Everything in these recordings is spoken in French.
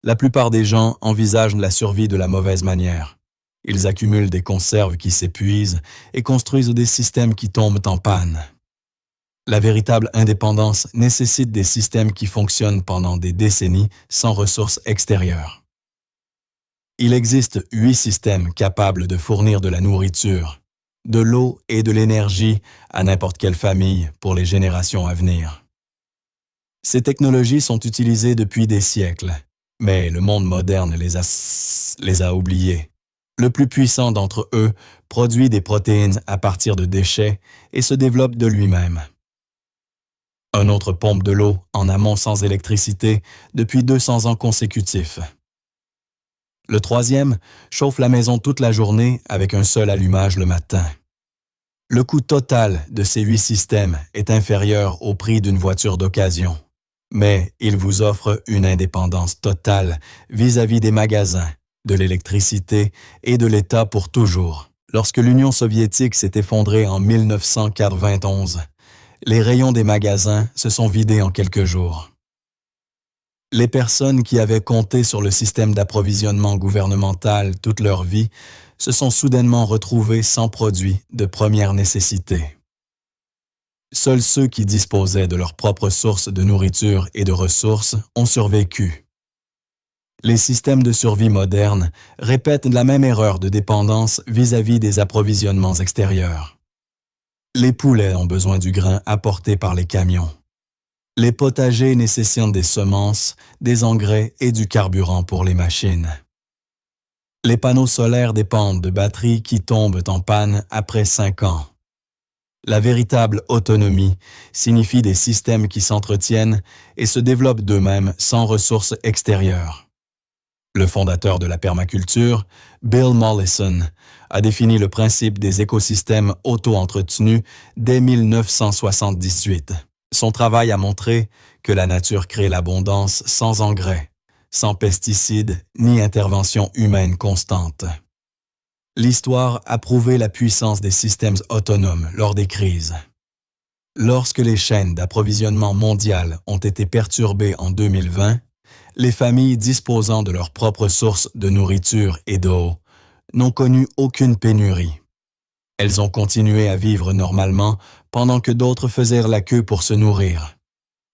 La plupart des gens envisagent la survie de la mauvaise manière. Ils accumulent des conserves qui s'épuisent et construisent des systèmes qui tombent en panne. La véritable indépendance nécessite des systèmes qui fonctionnent pendant des décennies sans ressources extérieures. Il existe 8 systèmes capables de fournir de la nourriture, de l'eau et de l'énergie à n'importe quelle famille pour les générations à venir. Ces technologies sont utilisées depuis des siècles, mais le monde moderne les a oubliées. Le plus puissant d'entre eux produit des protéines à partir de déchets et se développe de lui-même. Un autre pompe de l'eau en amont sans électricité depuis 200 ans consécutifs. Le troisième chauffe la maison toute la journée avec un seul allumage le matin. Le coût total de ces 8 systèmes est inférieur au prix d'une voiture d'occasion, mais il vous offre une indépendance totale vis-à-vis des magasins, de l'électricité et de l'État pour toujours. Lorsque l'Union soviétique s'est effondrée en 1991, les rayons des magasins se sont vidés en quelques jours. Les personnes qui avaient compté sur le système d'approvisionnement gouvernemental toute leur vie se sont soudainement retrouvés sans produits de première nécessité. Seuls ceux qui disposaient de leurs propres sources de nourriture et de ressources ont survécu. Les systèmes de survie modernes répètent la même erreur de dépendance vis-à-vis des approvisionnements extérieurs. Les poulets ont besoin du grain apporté par les camions. Les potagers nécessitent des semences, des engrais et du carburant pour les machines. Les panneaux solaires dépendent de batteries qui tombent en panne après 5 ans. La véritable autonomie signifie des systèmes qui s'entretiennent et se développent d'eux-mêmes sans ressources extérieures. Le fondateur de la permaculture, Bill Mollison, a défini le principe des écosystèmes auto-entretenus dès 1978. Son travail a montré que la nature crée l'abondance sans engrais, sans pesticides ni intervention humaine constante. L'histoire a prouvé la puissance des systèmes autonomes lors des crises. Lorsque les chaînes d'approvisionnement mondiales ont été perturbées en 2020, les familles disposant de leurs propres sources de nourriture et d'eau n'ont connu aucune pénurie. Elles ont continué à vivre normalement pendant que d'autres faisaient la queue pour se nourrir.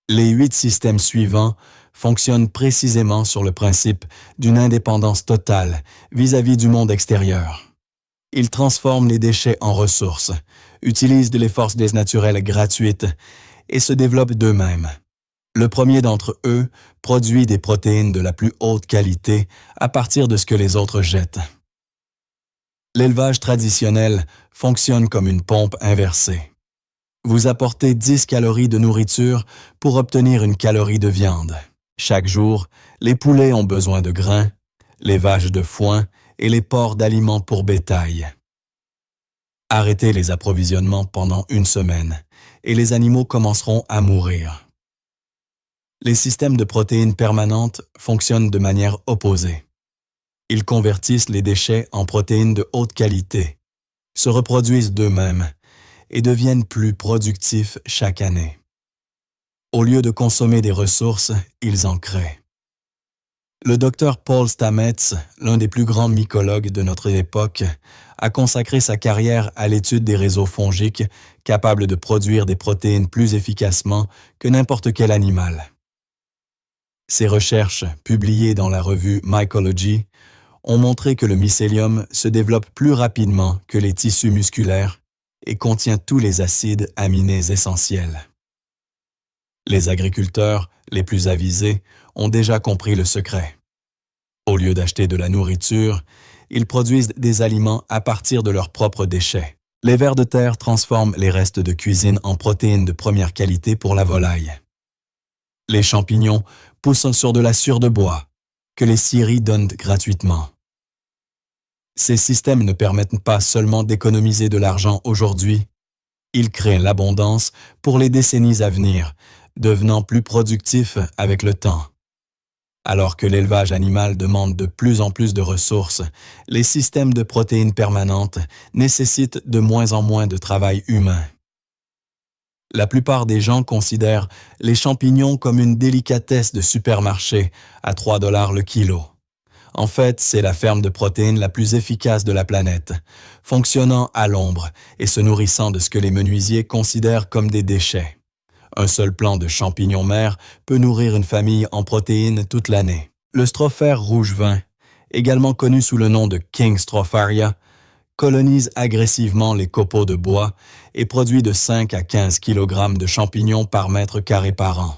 Les 8 systèmes suivants fonctionnent précisément sur le principe d'une indépendance totale vis-à-vis du monde extérieur. Ils transforment les déchets en ressources, utilisent les forces naturelles gratuites et se développent d'eux-mêmes. Le premier d'entre eux produit des protéines de la plus haute qualité à partir de ce que les autres jettent. L'élevage traditionnel fonctionne comme une pompe inversée. Vous apportez 10 calories de nourriture pour obtenir une calorie de viande. Chaque jour, les poulets ont besoin de grains, les vaches de foin et les porcs d'aliments pour bétail. Arrêtez les approvisionnements pendant une semaine et les animaux commenceront à mourir. Les systèmes de protéines permanentes fonctionnent de manière opposée. Ils convertissent les déchets en protéines de haute qualité, se reproduisent d'eux-mêmes et deviennent plus productifs chaque année. Au lieu de consommer des ressources, ils en créent. Le docteur Paul Stamets, l'un des plus grands mycologues de notre époque, a consacré sa carrière à l'étude des réseaux fongiques capables de produire des protéines plus efficacement que n'importe quel animal. Ses recherches, publiées dans la revue Mycology, ont montré que le mycélium se développe plus rapidement que les tissus musculaires et contient tous les acides aminés essentiels. Les agriculteurs, les plus avisés, ont déjà compris le secret. Au lieu d'acheter de la nourriture, ils produisent des aliments à partir de leurs propres déchets. Les vers de terre transforment les restes de cuisine en protéines de première qualité pour la volaille. Les champignons poussent sur de la sciure de bois, que les scieries donnent gratuitement. Ces systèmes ne permettent pas seulement d'économiser de l'argent aujourd'hui, ils créent l'abondance pour les décennies à venir, devenant plus productifs avec le temps. Alors que l'élevage animal demande de plus en plus de ressources, les systèmes de protéines permanentes nécessitent de moins en moins de travail humain. La plupart des gens considèrent les champignons comme une délicatesse de supermarché à 3 dollars le kilo. En fait, c'est la ferme de protéines la plus efficace de la planète, fonctionnant à l'ombre et se nourrissant de ce que les menuisiers considèrent comme des déchets. Un seul plant de champignons mers peut nourrir une famille en protéines toute l'année. Le strophère rouge-vin, également connu sous le nom de King Stropharia, colonise agressivement les copeaux de bois et produit de 5 à 15 kg de champignons par mètre carré par an.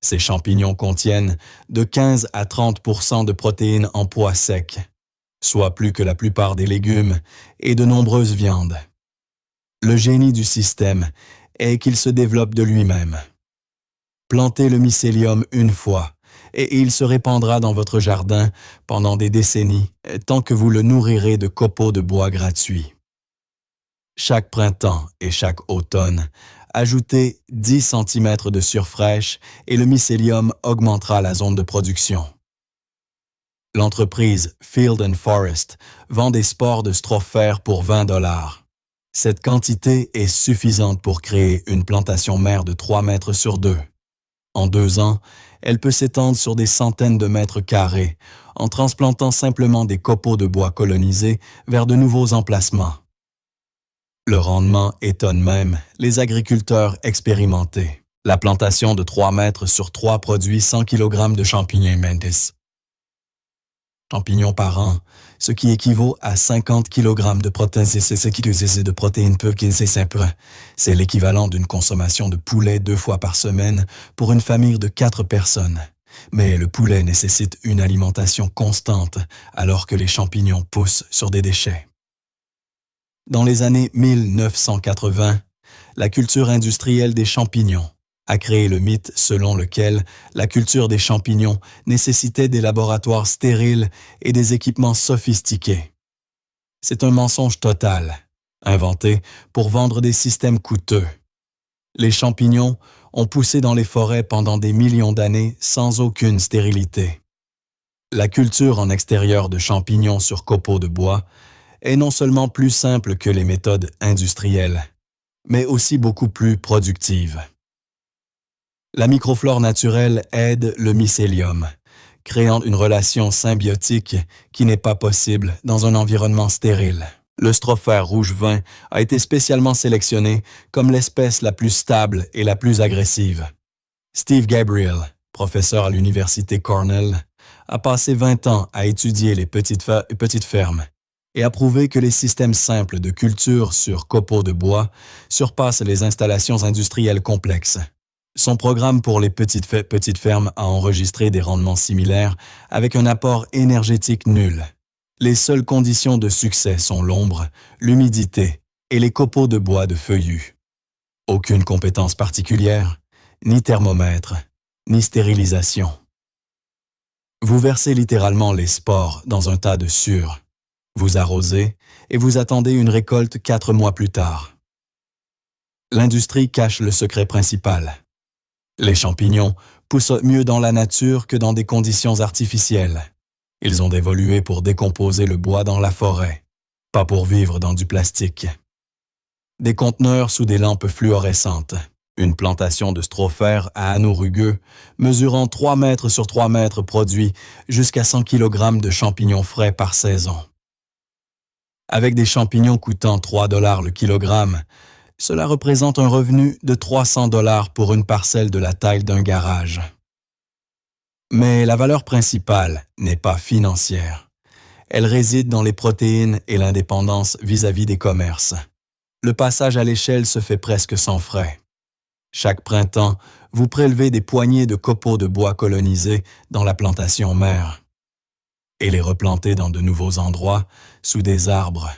Ces champignons contiennent de 15 à 30 % de protéines en pois secs, soit plus que la plupart des légumes et de nombreuses viandes. Le génie du système est qu'il se développe de lui-même. Plantez le mycélium une fois et il se répandra dans votre jardin pendant des décennies tant que vous le nourrirez de copeaux de bois gratuits. Chaque printemps et chaque automne, ajoutez 10 cm de surfraîche et le mycélium augmentera la zone de production. L'entreprise Field & Forest vend des spores de strophère pour 20 dollars. Cette quantité est suffisante pour créer une plantation mère de 3 mètres sur 2. En 2 ans, elle peut s'étendre sur des centaines de mètres carrés en transplantant simplement des copeaux de bois colonisés vers de nouveaux emplacements. Le rendement étonne même les agriculteurs expérimentés. La plantation de 3 mètres sur 3 produit 100 kg de champignons mentis. Champignons par an, ce qui équivaut à 50 kg de protéines. C'est l'équivalent d'une consommation de poulet 2 fois par semaine pour une famille de 4 personnes. Mais le poulet nécessite une alimentation constante alors que les champignons poussent sur des déchets. Dans les années 1980, la culture industrielle des champignons a créé le mythe selon lequel la culture des champignons nécessitait des laboratoires stériles et des équipements sophistiqués. C'est un mensonge total, inventé pour vendre des systèmes coûteux. Les champignons ont poussé dans les forêts pendant des millions d'années sans aucune stérilité. La culture en extérieur de champignons sur copeaux de bois est non seulement plus simple que les méthodes industrielles, mais aussi beaucoup plus productive. La microflore naturelle aide le mycélium, créant une relation symbiotique qui n'est pas possible dans un environnement stérile. Le strophère rouge-vin a été spécialement sélectionné comme l'espèce la plus stable et la plus agressive. Steve Gabriel, professeur à l'université Cornell, a passé 20 ans à étudier les petites fermes et a prouvé que les systèmes simples de culture sur copeaux de bois surpassent les installations industrielles complexes. Son programme pour les petites fermes a enregistré des rendements similaires avec un apport énergétique nul. Les seules conditions de succès sont l'ombre, l'humidité et les copeaux de bois de feuillus. Aucune compétence particulière, ni thermomètre, ni stérilisation. Vous versez littéralement les spores dans un tas de sueur. Vous arrosez et vous attendez une récolte 4 mois plus tard. L'industrie cache le secret principal. Les champignons poussent mieux dans la nature que dans des conditions artificielles. Ils ont évolué pour décomposer le bois dans la forêt, pas pour vivre dans du plastique. Des conteneurs sous des lampes fluorescentes, une plantation de strophère à anneaux rugueux, mesurant 3 mètres sur 3 mètres produit jusqu'à 100 kg de champignons frais par saison. Avec des champignons coûtant 3 dollars le kilogramme, cela représente un revenu de 300 dollars pour une parcelle de la taille d'un garage. Mais la valeur principale n'est pas financière. Elle réside dans les protéines et l'indépendance vis-à-vis des commerces. Le passage à l'échelle se fait presque sans frais. Chaque printemps, vous prélevez des poignées de copeaux de bois colonisés dans la plantation mère et les replantez dans de nouveaux endroits, sous des arbres,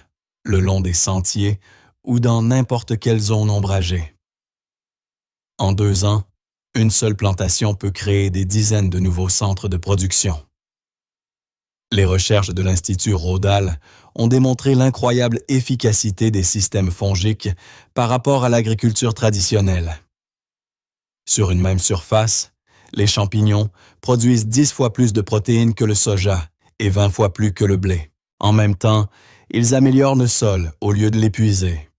le long des sentiers ou dans n'importe quelle zone ombragée. En 2 ans, une seule plantation peut créer des dizaines de nouveaux centres de production. Les recherches de l'Institut Rodal ont démontré l'incroyable efficacité des systèmes fongiques par rapport à l'agriculture traditionnelle. Sur une même surface, les champignons produisent 10 fois plus de protéines que le soja et 20 fois plus que le blé. En même temps, ils améliorent le sol au lieu de l'épuiser.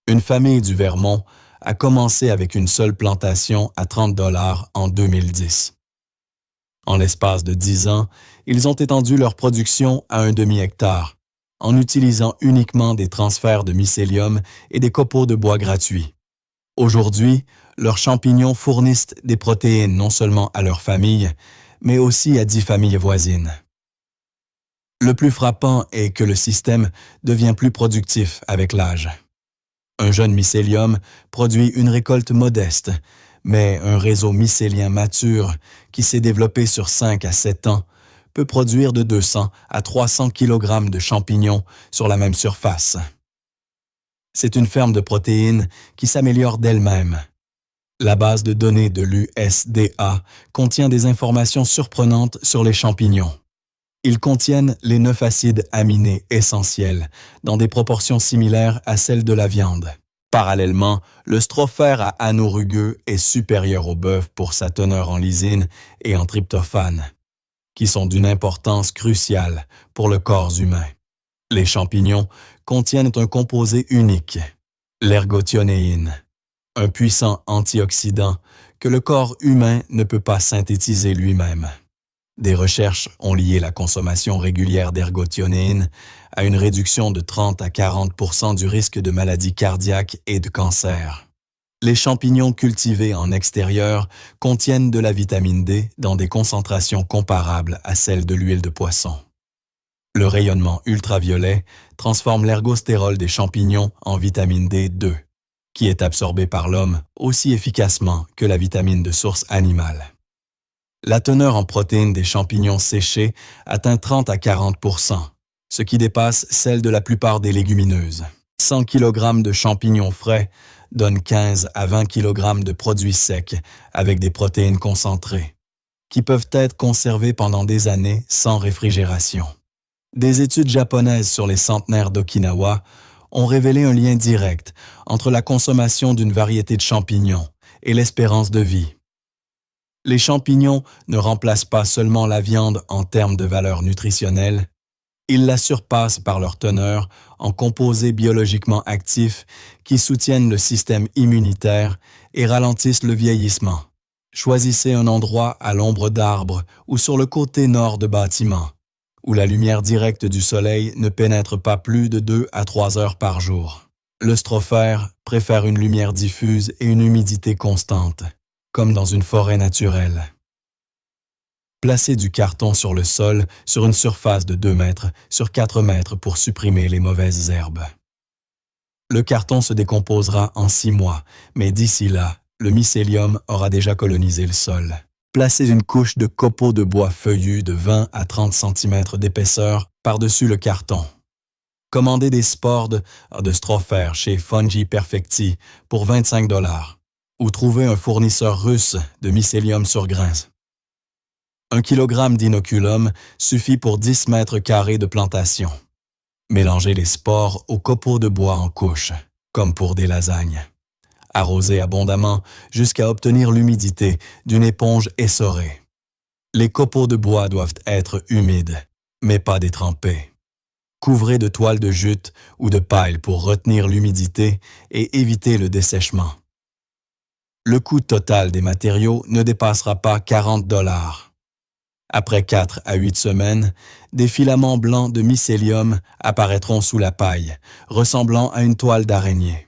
Une famille du Vermont a commencé avec une seule plantation à 30 $ en 2010. En l'espace de 10 ans, ils ont étendu leur production à un demi-hectare, en utilisant uniquement des transferts de mycélium et des copeaux de bois gratuits. Aujourd'hui, leurs champignons fournissent des protéines non seulement à leur famille, mais aussi à 10 familles voisines. Le plus frappant est que le système devient plus productif avec l'âge. Un jeune mycélium produit une récolte modeste, mais un réseau mycélien mature qui s'est développé sur 5 à 7 ans peut produire de 200 à 300 kg de champignons sur la même surface. C'est une ferme de protéines qui s'améliore d'elle-même. La base de données de l'USDA contient des informations surprenantes sur les champignons. Ils contiennent les 9 acides aminés essentiels, dans des proportions similaires à celles de la viande. Parallèlement, le strophère à anneaux rugueux est supérieur au bœuf pour sa teneur en lysine et en tryptophane, qui sont d'une importance cruciale pour le corps humain. Les champignons contiennent un composé unique, l'ergothionéine, un puissant antioxydant que le corps humain ne peut pas synthétiser lui-même. Des recherches ont lié la consommation régulière d'ergothionéine à une réduction de 30 à 40 % du risque de maladies cardiaques et de cancer. Les champignons cultivés en extérieur contiennent de la vitamine D dans des concentrations comparables à celles de l'huile de poisson. Le rayonnement ultraviolet transforme l'ergostérol des champignons en vitamine D2, qui est absorbée par l'homme aussi efficacement que la vitamine de source animale. La teneur en protéines des champignons séchés atteint 30 à 40 %, ce qui dépasse celle de la plupart des légumineuses. 100 kg de champignons frais donnent 15 à 20 kg de produits secs avec des protéines concentrées, qui peuvent être conservés pendant des années sans réfrigération. Des études japonaises sur les centenaires d'Okinawa ont révélé un lien direct entre la consommation d'une variété de champignons et l'espérance de vie. Les champignons ne remplacent pas seulement la viande en termes de valeur nutritionnelle, ils la surpassent par leur teneur en composés biologiquement actifs qui soutiennent le système immunitaire et ralentissent le vieillissement. Choisissez un endroit à l'ombre d'arbres ou sur le côté nord de bâtiments, où la lumière directe du soleil ne pénètre pas plus de 2 à 3 heures par jour. Le strophère préfère une lumière diffuse et une humidité constante, comme dans une forêt naturelle. Placez du carton sur le sol sur une surface de 2 mètres sur 4 mètres pour supprimer les mauvaises herbes. Le carton se décomposera en 6 mois, mais d'ici là, le mycélium aura déjà colonisé le sol. Placez une couche de copeaux de bois feuillus de 20 à 30 cm d'épaisseur par-dessus le carton. Commandez des spores de strophère chez Fungi Perfecti pour 25 $ ou trouvez un fournisseur russe de mycélium sur grains. 1 kg d'inoculum suffit pour 10 mètres carrés de plantation. Mélangez les spores aux copeaux de bois en couches, comme pour des lasagnes. Arrosez abondamment jusqu'à obtenir l'humidité d'une éponge essorée. Les copeaux de bois doivent être humides, mais pas détrempés. Couvrez de toile de jute ou de paille pour retenir l'humidité et éviter le dessèchement. Le coût total des matériaux ne dépassera pas 40 $. Après 4 à 8 semaines, des filaments blancs de mycélium apparaîtront sous la paille, ressemblant à une toile d'araignée.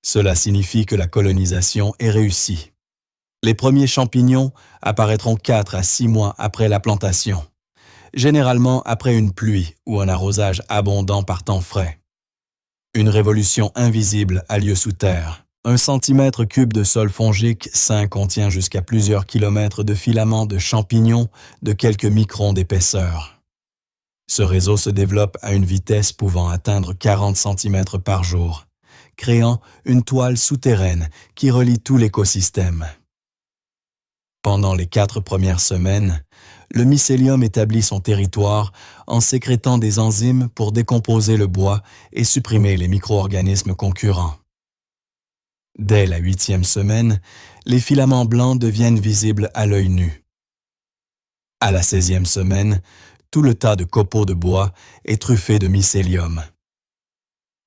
Cela signifie que la colonisation est réussie. Les premiers champignons apparaîtront 4 à 6 mois après la plantation, généralement après une pluie ou un arrosage abondant par temps frais. Une révolution invisible a lieu sous terre. 1 cm3 de sol fongique sain contient jusqu'à plusieurs kilomètres de filaments de champignons de quelques microns d'épaisseur. Ce réseau se développe à une vitesse pouvant atteindre 40 cm par jour, créant une toile souterraine qui relie tout l'écosystème. Pendant les 4 premières semaines, le mycélium établit son territoire en sécrétant des enzymes pour décomposer le bois et supprimer les micro-organismes concurrents. Dès la 8e semaine, les filaments blancs deviennent visibles à l'œil nu. À la 16e semaine, tout le tas de copeaux de bois est truffé de mycélium.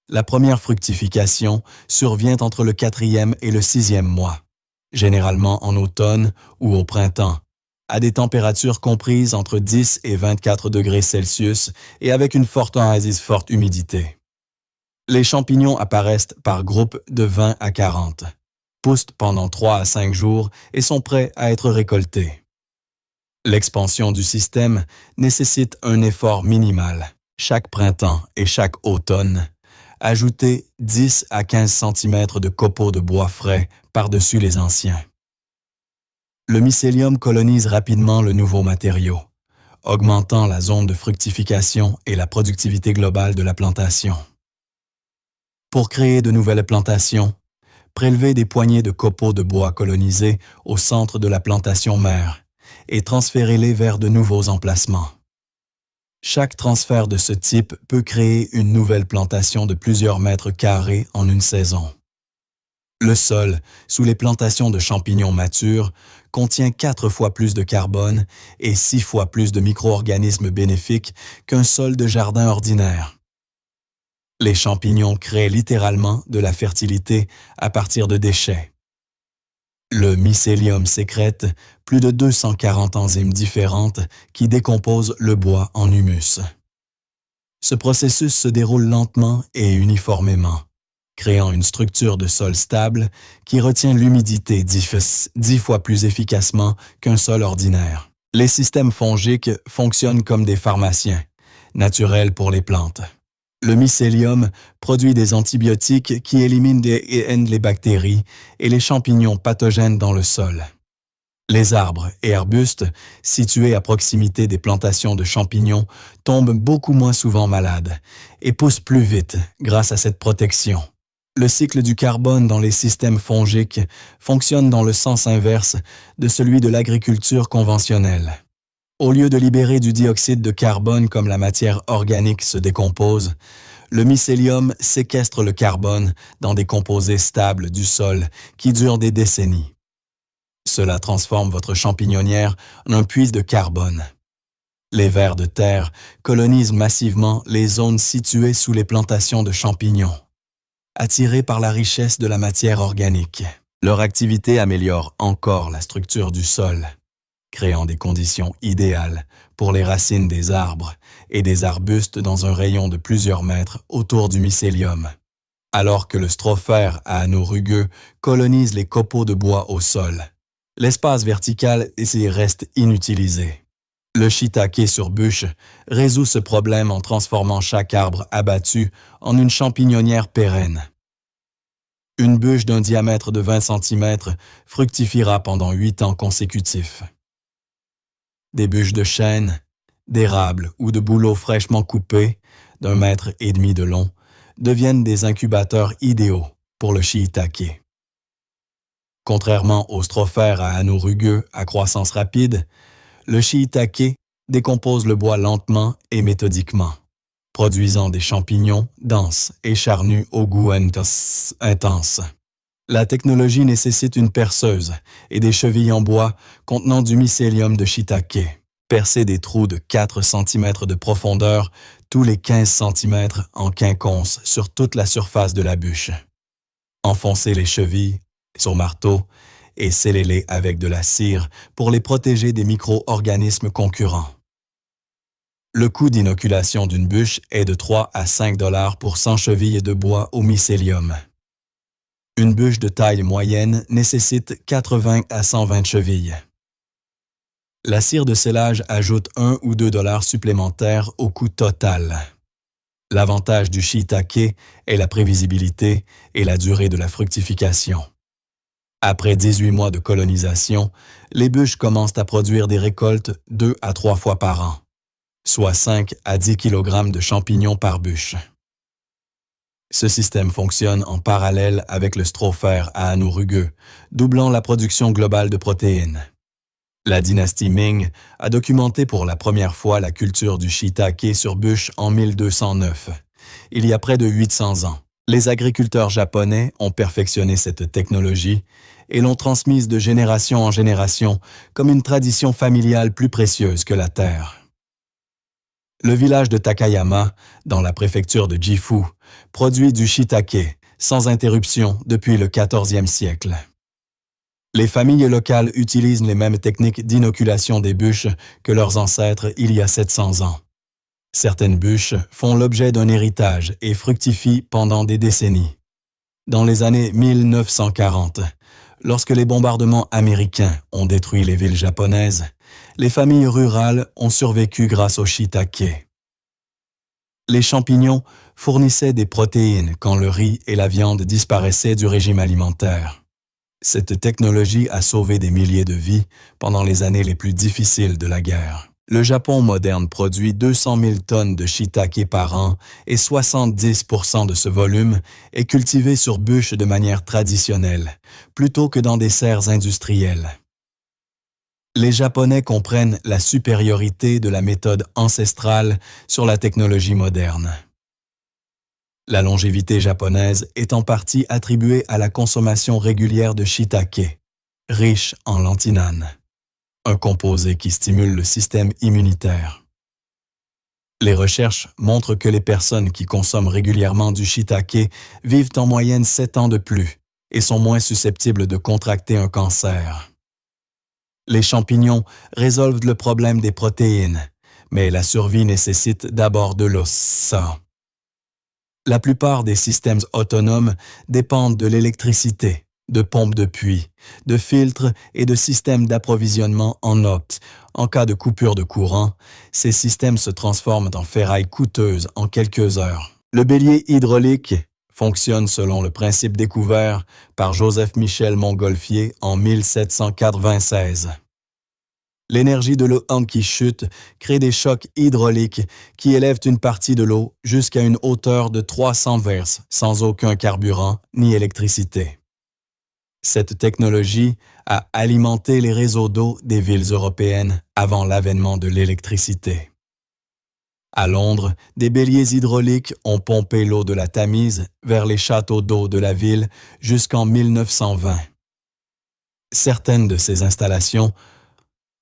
La première fructification survient entre le 4e et le 6e mois, généralement en automne ou au printemps, à des températures comprises entre 10 et 24 degrés Celsius et avec une forte humidité. Les champignons apparaissent par groupes de 20 à 40, poussent pendant 3 à 5 jours et sont prêts à être récoltés. L'expansion du système nécessite un effort minimal, chaque printemps et chaque automne. Ajoutez 10 à 15 cm de copeaux de bois frais par-dessus les anciens. Le mycélium colonise rapidement le nouveau matériau, augmentant la zone de fructification et la productivité globale de la plantation. Pour créer de nouvelles plantations, prélevez des poignées de copeaux de bois colonisés au centre de la plantation mère et transférez-les vers de nouveaux emplacements. Chaque transfert de ce type peut créer une nouvelle plantation de plusieurs mètres carrés en une saison. Le sol, sous les plantations de champignons matures, contient 4 fois plus de carbone et 6 fois plus de micro-organismes bénéfiques qu'un sol de jardin ordinaire. Les champignons créent littéralement de la fertilité à partir de déchets. Le mycélium sécrète plus de 240 enzymes différentes qui décomposent le bois en humus. Ce processus se déroule lentement et uniformément, créant une structure de sol stable qui retient l'humidité 10 fois plus efficacement qu'un sol ordinaire. Les systèmes fongiques fonctionnent comme des pharmaciens, naturels pour les plantes. Le mycélium produit des antibiotiques qui éliminent et aident les bactéries et les champignons pathogènes dans le sol. Les arbres et arbustes situés à proximité des plantations de champignons tombent beaucoup moins souvent malades et poussent plus vite grâce à cette protection. Le cycle du carbone dans les systèmes fongiques fonctionne dans le sens inverse de celui de l'agriculture conventionnelle. Au lieu de libérer du dioxyde de carbone comme la matière organique se décompose, le mycélium séquestre le carbone dans des composés stables du sol qui durent des décennies. Cela transforme votre champignonnière en un puits de carbone. Les vers de terre colonisent massivement les zones situées sous les plantations de champignons, attirés par la richesse de la matière organique. Leur activité améliore encore la structure du sol, créant des conditions idéales pour les racines des arbres et des arbustes dans un rayon de plusieurs mètres autour du mycélium. Alors que le strophère à anneaux rugueux colonise les copeaux de bois au sol, l'espace vertical reste inutilisé. Le shiitake sur bûche résout ce problème en transformant chaque arbre abattu en une champignonnière pérenne. Une bûche d'un diamètre de 20 cm fructifiera pendant 8 ans consécutifs. Des bûches de chêne, d'érable ou de bouleau fraîchement coupés, d'1,5 mètre de long, deviennent des incubateurs idéaux pour le shiitake. Contrairement au strophère à anneaux rugueux à croissance rapide, le shiitake décompose le bois lentement et méthodiquement, produisant des champignons denses et charnus au goût intense. La technologie nécessite une perceuse et des chevilles en bois contenant du mycélium de shiitake. Percez des trous de 4 cm de profondeur tous les 15 cm en quinconce sur toute la surface de la bûche. Enfoncez les chevilles sur marteau et scellez-les avec de la cire pour les protéger des micro-organismes concurrents. Le coût d'inoculation d'une bûche est de 3 à 5 $ pour 100 chevilles de bois au mycélium. Une bûche de taille moyenne nécessite 80 à 120 chevilles. La cire de scellage ajoute 1 ou 2 $ supplémentaires au coût total. L'avantage du shiitake est la prévisibilité et la durée de la fructification. Après 18 mois de colonisation, les bûches commencent à produire des récoltes 2 à 3 fois par an, soit 5 à 10 kg de champignons par bûche. Ce système fonctionne en parallèle avec le strophère à anneaux rugueux, doublant la production globale de protéines. La dynastie Ming a documenté pour la première fois la culture du shiitake sur bûche en 1209, il y a près de 800 ans. Les agriculteurs japonais ont perfectionné cette technologie et l'ont transmise de génération en génération comme une tradition familiale plus précieuse que la terre. Le village de Takayama, dans la préfecture de Gifu, produit du shiitake sans interruption depuis le XIVe siècle. Les familles locales utilisent les mêmes techniques d'inoculation des bûches que leurs ancêtres il y a 700 ans. Certaines bûches font l'objet d'un héritage et fructifient pendant des décennies. Dans les années 1940, lorsque les bombardements américains ont détruit les villes japonaises, les familles rurales ont survécu grâce au shiitake. Les champignons fournissaient des protéines quand le riz et la viande disparaissaient du régime alimentaire. Cette technologie a sauvé des milliers de vies pendant les années les plus difficiles de la guerre. Le Japon moderne produit 200 000 tonnes de shiitake par an et 70% de ce volume est cultivé sur bûches de manière traditionnelle, plutôt que dans des serres industrielles. Les Japonais comprennent la supériorité de la méthode ancestrale sur la technologie moderne. La longévité japonaise est en partie attribuée à la consommation régulière de shiitake, riche en lantinane, un composé qui stimule le système immunitaire. Les recherches montrent que les personnes qui consomment régulièrement du shiitake vivent en moyenne 7 ans de plus et sont moins susceptibles de contracter un cancer. Les champignons résolvent le problème des protéines, mais la survie nécessite d'abord de l'os. La plupart des systèmes autonomes dépendent de l'électricité, de pompes de puits, de filtres et de systèmes d'approvisionnement en eau. En cas de coupure de courant, ces systèmes se transforment en ferraille coûteuse en quelques heures. Le bélier hydraulique fonctionne selon le principe découvert par Joseph-Michel Montgolfier en 1796. L'énergie de l'eau qui chute crée des chocs hydrauliques qui élèvent une partie de l'eau jusqu'à une hauteur de 300 versts sans aucun carburant ni électricité. Cette technologie a alimenté les réseaux d'eau des villes européennes avant l'avènement de l'électricité. À Londres, des béliers hydrauliques ont pompé l'eau de la Tamise vers les châteaux d'eau de la ville jusqu'en 1920. Certaines de ces installations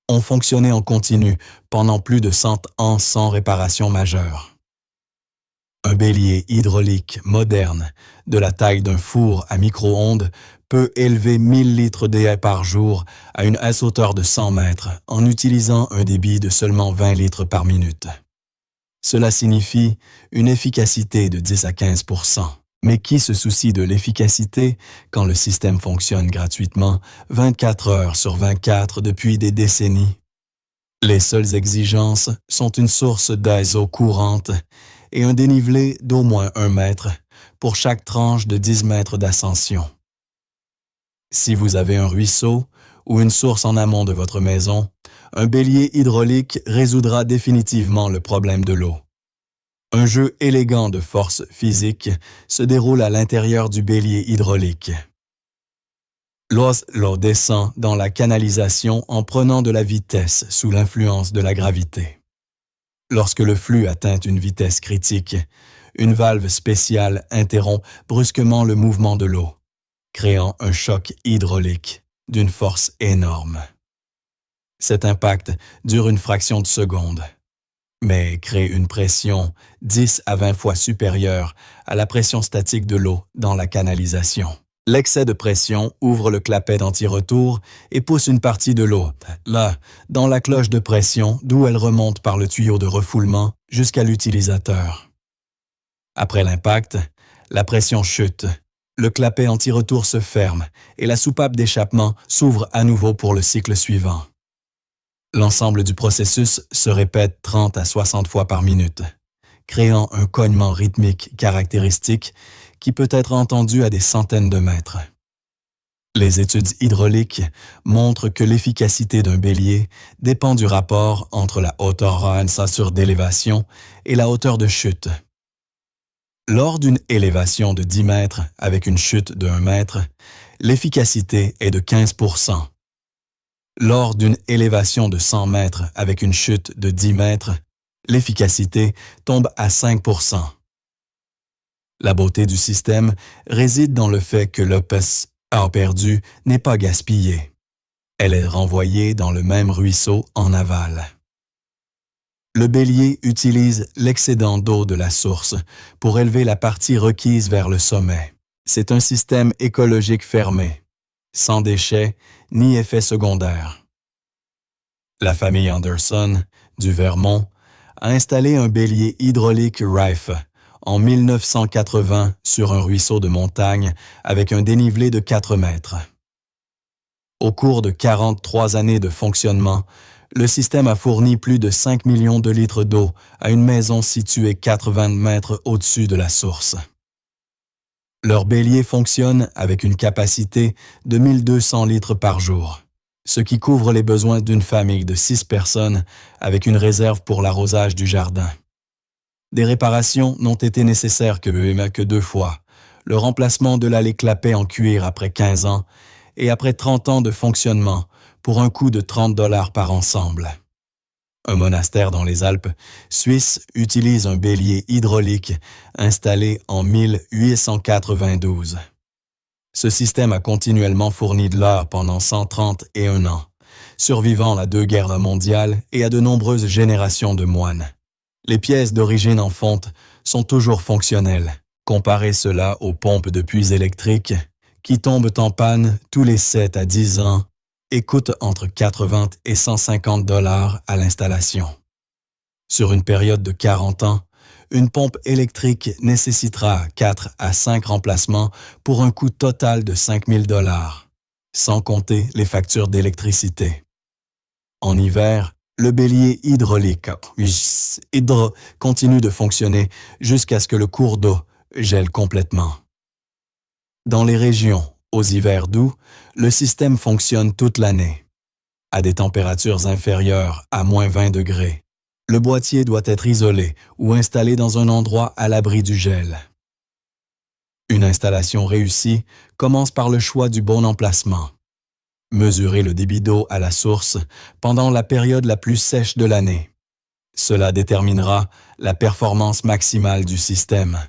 ont fonctionné en continu pendant plus de 100 ans sans réparation majeure. Un bélier hydraulique moderne, de la taille d'un four à micro-ondes, peut élever 1000 litres d'eau par jour à une hauteur de 100 mètres en utilisant un débit de seulement 20 litres par minute. Cela signifie une efficacité de 10 à 15%. Mais qui se soucie de l'efficacité quand le système fonctionne gratuitement 24 heures sur 24 depuis des décennies? Les seules exigences sont une source d'eau courante et un dénivelé d'au moins 1 mètre pour chaque tranche de 10 mètres d'ascension. Si vous avez un ruisseau ou une source en amont de votre maison, un bélier hydraulique résoudra définitivement le problème de l'eau. Un jeu élégant de force physique se déroule à l'intérieur du bélier hydraulique. L'eau descend dans la canalisation en prenant de la vitesse sous l'influence de la gravité. Lorsque le flux atteint une vitesse critique, une valve spéciale interrompt brusquement le mouvement de l'eau, créant un choc hydraulique d'une force énorme. Cet impact dure une fraction de seconde, mais crée une pression 10 à 20 fois supérieure à la pression statique de l'eau dans la canalisation. L'excès de pression ouvre le clapet d'anti-retour et pousse une partie de l'eau, là, dans la cloche de pression d'où elle remonte par le tuyau de refoulement jusqu'à l'utilisateur. Après l'impact, la pression chute, le clapet anti-retour se ferme et la soupape d'échappement s'ouvre à nouveau pour le cycle suivant. L'ensemble du processus se répète 30 à 60 fois par minute, créant un cognement rythmique caractéristique qui peut être entendu à des centaines de mètres. Les études hydrauliques montrent que l'efficacité d'un bélier dépend du rapport entre la hauteur en censure d'élévation et la hauteur de chute. Lors d'une élévation de 10 mètres avec une chute de 1 mètre, l'efficacité est de 15%. Lors d'une élévation de 100 mètres avec une chute de 10 mètres, l'efficacité tombe à 5%. La beauté du système réside dans le fait que l'eau perdue n'est pas gaspillée. Elle est renvoyée dans le même ruisseau en aval. Le bélier utilise l'excédent d'eau de la source pour élever la partie requise vers le sommet. C'est un système écologique fermé, sans déchets ni effets secondaires. La famille Anderson, du Vermont, a installé un bélier hydraulique Rife en 1980 sur un ruisseau de montagne avec un dénivelé de 4 mètres. Au cours de 43 années de fonctionnement, le système a fourni plus de 5 millions de litres d'eau à une maison située 80 mètres au-dessus de la source. Leur bélier fonctionne avec une capacité de 1200 litres par jour, ce qui couvre les besoins d'une famille de 6 personnes avec une réserve pour l'arrosage du jardin. Des réparations n'ont été nécessaires que 2 fois, le remplacement de l'allée clapet en cuir après 15 ans et après 30 ans de fonctionnement pour un coût de 30 $ par ensemble. Un monastère dans les Alpes suisses utilise un bélier hydraulique installé en 1892. Ce système a continuellement fourni de l'or pendant 131 ans, survivant à 2 guerres mondiales et à de nombreuses générations de moines. Les pièces d'origine en fonte sont toujours fonctionnelles. Comparez cela aux pompes de puits électriques qui tombent en panne tous les 7 à 10 ans et coûtent entre 80 et 150 $ à l'installation. Sur une période de 40 ans, une pompe électrique nécessitera 4 à 5 remplacements pour un coût total de 5 000 $, sans compter les factures d'électricité. En hiver, le bélier hydraulique continue de fonctionner jusqu'à ce que le cours d'eau gèle complètement. Dans les régions aux hivers doux, le système fonctionne toute l'année. À des températures inférieures à -20 degrés, le boîtier doit être isolé ou installé dans un endroit à l'abri du gel. Une installation réussie commence par le choix du bon emplacement. Mesurez le débit d'eau à la source pendant la période la plus sèche de l'année. Cela déterminera la performance maximale du système.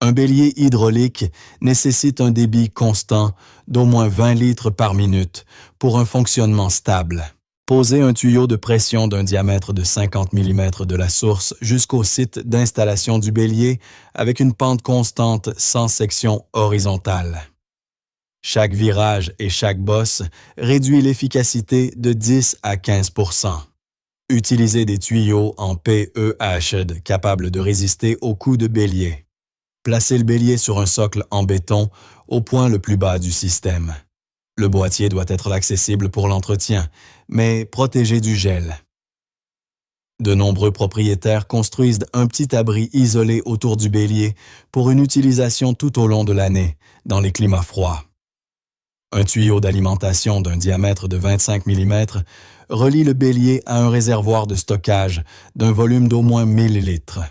Un bélier hydraulique nécessite un débit constant d'au moins 20 litres par minute pour un fonctionnement stable. Posez un tuyau de pression d'un diamètre de 50 mm de la source jusqu'au site d'installation du bélier avec une pente constante sans section horizontale. Chaque virage et chaque bosse réduit l'efficacité de 10 à 15 %. Utilisez des tuyaux en PEH capables de résister aux coups de bélier. Placez le bélier sur un socle en béton au point le plus bas du système. Le boîtier doit être accessible pour l'entretien, mais protégé du gel. De nombreux propriétaires construisent un petit abri isolé autour du bélier pour une utilisation tout au long de l'année, dans les climats froids. Un tuyau d'alimentation d'un diamètre de 25 mm relie le bélier à un réservoir de stockage d'un volume d'au moins 1000 litres.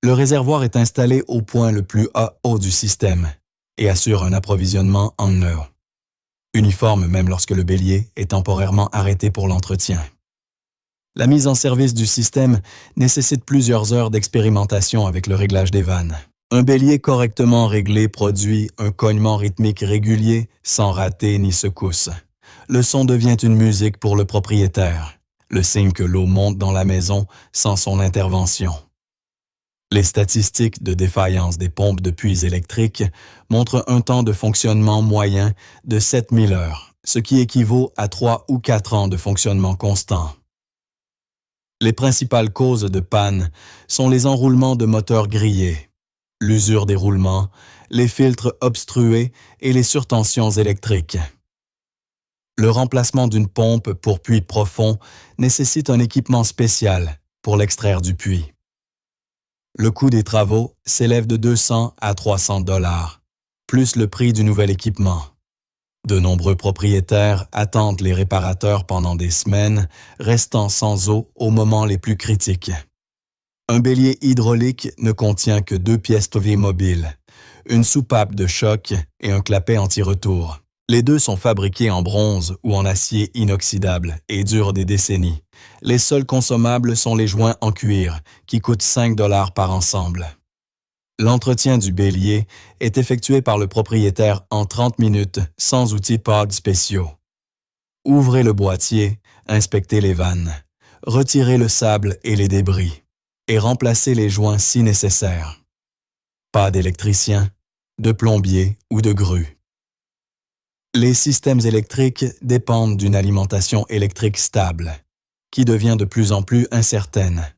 Le réservoir est installé au point le plus haut du système et assure un approvisionnement en eau. Uniforme même lorsque le bélier est temporairement arrêté pour l'entretien. La mise en service du système nécessite plusieurs heures d'expérimentation avec le réglage des vannes. Un bélier correctement réglé produit un cognement rythmique régulier sans rater ni secousse. Le son devient une musique pour le propriétaire, le signe que l'eau monte dans la maison sans son intervention. Les statistiques de défaillance des pompes de puits électriques montrent un temps de fonctionnement moyen de 7000 heures, ce qui équivaut à 3 ou 4 ans de fonctionnement constant. Les principales causes de panne sont les enroulements de moteurs grillés, l'usure des roulements, les filtres obstrués et les surtensions électriques. Le remplacement d'une pompe pour puits profond nécessite un équipement spécial pour l'extraire du puits. Le coût des travaux s'élève de 200 à 300 $, plus le prix du nouvel équipement. De nombreux propriétaires attendent les réparateurs pendant des semaines, restant sans eau aux moments les plus critiques. Un bélier hydraulique ne contient que 2 pièces mobiles, une soupape de choc et un clapet anti-retour. Les deux sont fabriqués en bronze ou en acier inoxydable et durent des décennies. Les seuls consommables sont les joints en cuir, qui coûtent 5 $ par ensemble. L'entretien du bélier est effectué par le propriétaire en 30 minutes sans outils pod spéciaux. Ouvrez le boîtier, inspectez les vannes. Retirez le sable et les débris et remplacez les joints si nécessaire. Pas d'électricien, de plombier ou de grue. Les systèmes électriques dépendent d'une alimentation électrique stable, qui devient de plus en plus incertaine.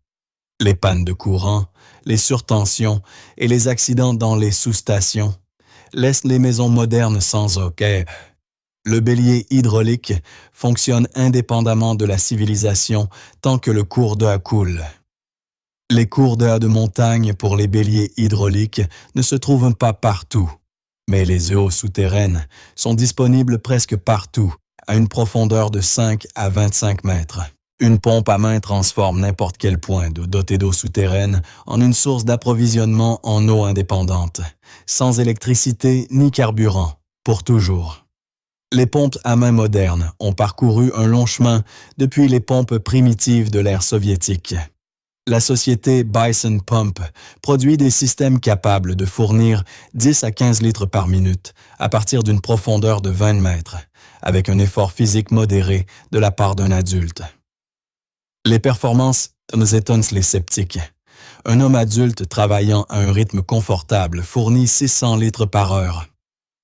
Les pannes de courant, les surtensions et les accidents dans les sous-stations laissent les maisons modernes sans eau. Le bélier hydraulique fonctionne indépendamment de la civilisation tant que le cours d'eau coule. Les cours d'eau de montagne pour les béliers hydrauliques ne se trouvent pas partout, mais les eaux souterraines sont disponibles presque partout, à une profondeur de 5 à 25 mètres. Une pompe à main transforme n'importe quel point d'eau doté d'eau souterraine en une source d'approvisionnement en eau indépendante, sans électricité ni carburant, pour toujours. Les pompes à main modernes ont parcouru un long chemin depuis les pompes primitives de l'ère soviétique. La société Bison Pump produit des systèmes capables de fournir 10 à 15 litres par minute à partir d'une profondeur de 20 mètres, avec un effort physique modéré de la part d'un adulte. Les performances étonnent les sceptiques. Un homme adulte travaillant à un rythme confortable fournit 600 litres par heure.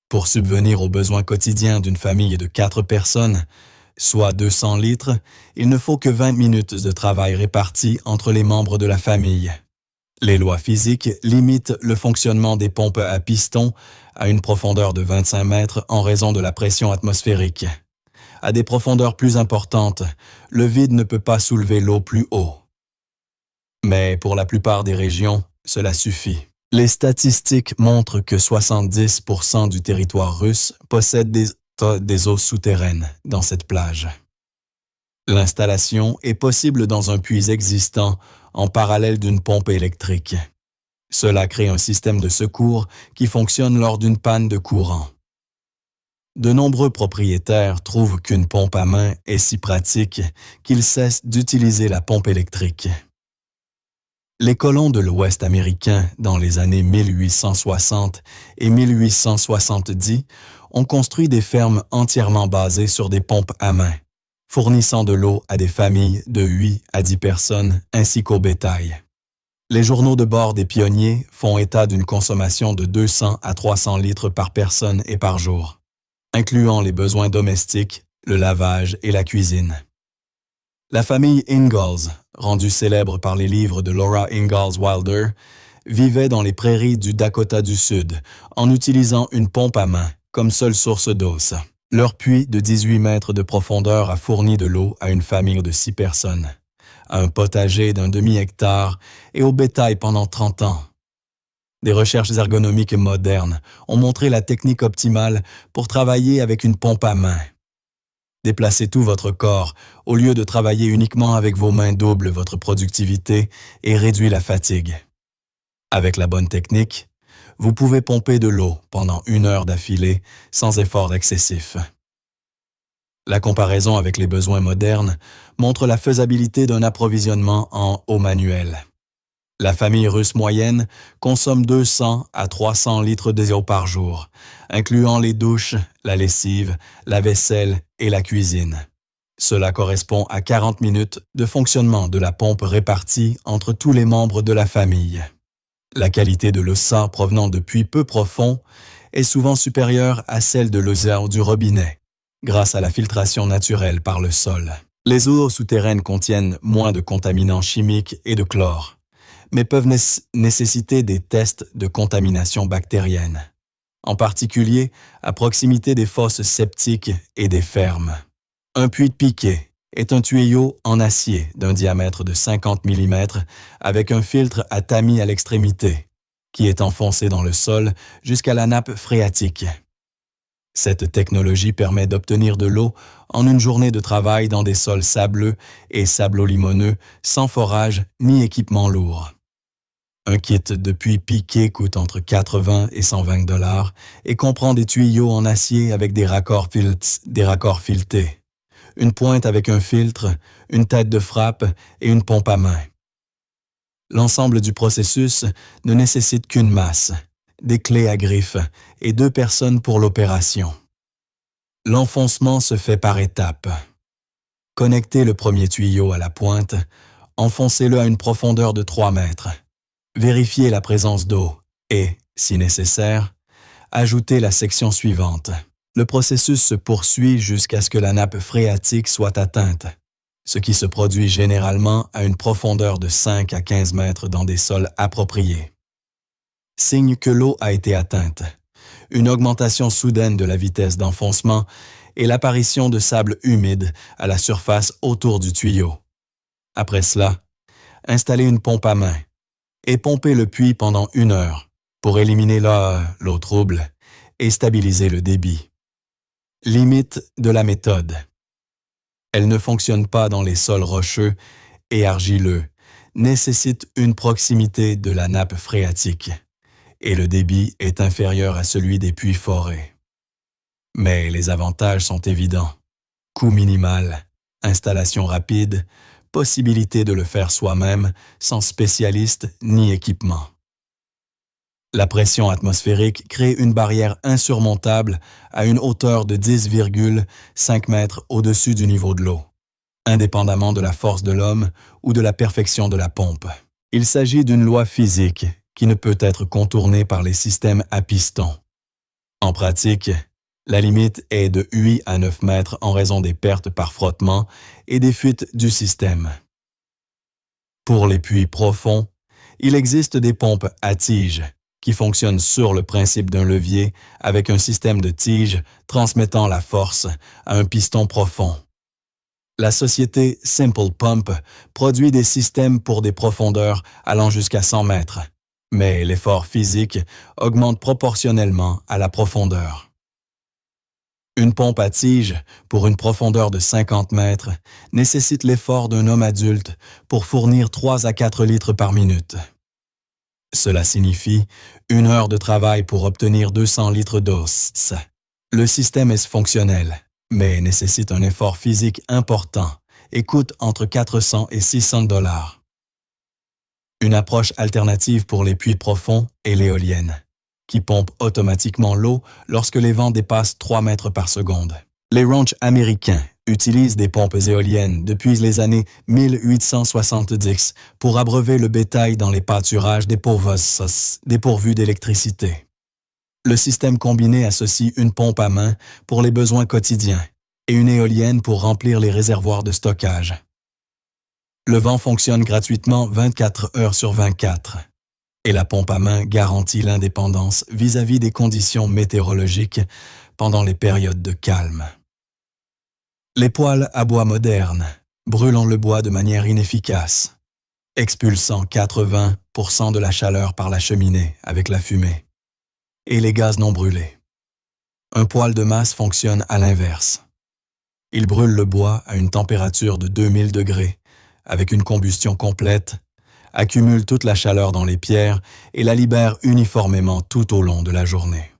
Pour subvenir aux besoins quotidiens d'une famille de 4 personnes, soit 200 litres, il ne faut que 20 minutes de travail réparties entre les membres de la famille. Les lois physiques limitent le fonctionnement des pompes à piston à une profondeur de 25 mètres en raison de la pression atmosphérique. À des profondeurs plus importantes, le vide ne peut pas soulever l'eau plus haut. Mais pour la plupart des régions, cela suffit. Les statistiques montrent que 70% du territoire russe possède des eaux souterraines dans cette plage. L'installation est possible dans un puits existant en parallèle d'une pompe électrique. Cela crée un système de secours qui fonctionne lors d'une panne de courant. De nombreux propriétaires trouvent qu'une pompe à main est si pratique qu'ils cessent d'utiliser la pompe électrique. Les colons de l'Ouest américain, dans les années 1860 et 1870, ont construit des fermes entièrement basées sur des pompes à main, fournissant de l'eau à des familles de 8 à 10 personnes ainsi qu'au bétail. Les journaux de bord des pionniers font état d'une consommation de 200 à 300 litres par personne et par jour, incluant les besoins domestiques, le lavage et la cuisine. La famille Ingalls, rendue célèbre par les livres de Laura Ingalls Wilder, vivait dans les prairies du Dakota du Sud en utilisant une pompe à main comme seule source d'eau. Leur puits de 18 mètres de profondeur a fourni de l'eau à une famille de 6 personnes, à un potager d'un demi-hectare et au bétail pendant 30 ans. Des recherches ergonomiques modernes ont montré la technique optimale pour travailler avec une pompe à main. Déplacez tout votre corps au lieu de travailler uniquement avec vos mains double votre productivité et réduit la fatigue. Avec la bonne technique, vous pouvez pomper de l'eau pendant 1 heure d'affilée sans effort excessif. La comparaison avec les besoins modernes montre la faisabilité d'un approvisionnement en eau manuelle. La famille russe moyenne consomme 200 à 300 litres d'eau par jour, incluant les douches, la lessive, la vaisselle et la cuisine. Cela correspond à 40 minutes de fonctionnement de la pompe répartie entre tous les membres de la famille. La qualité de l'eau sale provenant de puits peu profonds est souvent supérieure à celle de l'eau du robinet, grâce à la filtration naturelle par le sol. Les eaux souterraines contiennent moins de contaminants chimiques et de chlore, mais peuvent nécessiter des tests de contamination bactérienne, en particulier à proximité des fosses septiques et des fermes. Un puits de piquet est un tuyau en acier d'un diamètre de 50 mm avec un filtre à tamis à l'extrémité, qui est enfoncé dans le sol jusqu'à la nappe phréatique. Cette technologie permet d'obtenir de l'eau en une journée de travail dans des sols sableux et sablo-limoneux sans forage ni équipement lourd. Un kit de puits piqué coûte entre 80 et 120 $ et comprend des tuyaux en acier avec des raccords filetés, une pointe avec un filtre, une tête de frappe et une pompe à main. L'ensemble du processus ne nécessite qu'une masse, des clés à griffes et 2 personnes pour l'opération. L'enfoncement se fait par étapes. Connectez le premier tuyau à la pointe, enfoncez-le à une profondeur de 3 mètres. Vérifiez la présence d'eau et, si nécessaire, ajoutez la section suivante. Le processus se poursuit jusqu'à ce que la nappe phréatique soit atteinte, ce qui se produit généralement à une profondeur de 5 à 15 mètres dans des sols appropriés. Signe que l'eau a été atteinte. Une augmentation soudaine de la vitesse d'enfoncement et l'apparition de sable humide à la surface autour du tuyau. Après cela, installez une pompe à main et pompez le puits pendant 1 heure pour éliminer l'eau trouble et stabiliser le débit. Limite de la méthode. Elle ne fonctionne pas dans les sols rocheux et argileux, nécessite une proximité de la nappe phréatique et le débit est inférieur à celui des puits forés. Mais les avantages sont évidents. Coût minimal, installation rapide, possibilité de le faire soi-même sans spécialiste ni équipement. La pression atmosphérique crée une barrière insurmontable à une hauteur de 10,5 mètres au-dessus du niveau de l'eau, indépendamment de la force de l'homme ou de la perfection de la pompe. Il s'agit d'une loi physique qui ne peut être contournée par les systèmes à piston. En pratique, la limite est de 8 à 9 mètres en raison des pertes par frottement et des fuites du système. Pour les puits profonds, il existe des pompes à tige qui fonctionnent sur le principe d'un levier avec un système de tige transmettant la force à un piston profond. La société Simple Pump produit des systèmes pour des profondeurs allant jusqu'à 100 mètres, mais l'effort physique augmente proportionnellement à la profondeur. Une pompe à tige, pour une profondeur de 50 mètres, nécessite l'effort d'un homme adulte pour fournir 3 à 4 litres par minute. Cela signifie 1 heure de travail pour obtenir 200 litres d'eau. Le système est fonctionnel, mais nécessite un effort physique important et coûte entre 400 et 600 $. Une approche alternative pour les puits profonds est l'éolienne, qui pompe automatiquement l'eau lorsque les vents dépassent 3 mètres par seconde. Les ranchs américains utilisent des pompes éoliennes depuis les années 1870 pour abreuver le bétail dans les pâturages dépourvus d'électricité. Le système combiné associe une pompe à main pour les besoins quotidiens et une éolienne pour remplir les réservoirs de stockage. Le vent fonctionne gratuitement 24 heures sur 24 et la pompe à main garantit l'indépendance vis-à-vis des conditions météorologiques pendant les périodes de calme. Les poêles à bois modernes brûlent le bois de manière inefficace, expulsant 80% de la chaleur par la cheminée avec la fumée et les gaz non brûlés. Un poêle de masse fonctionne à l'inverse. Il brûle le bois à une température de 2000 degrés avec une combustion complète, accumule toute la chaleur dans les pierres et la libère uniformément tout au long de la journée.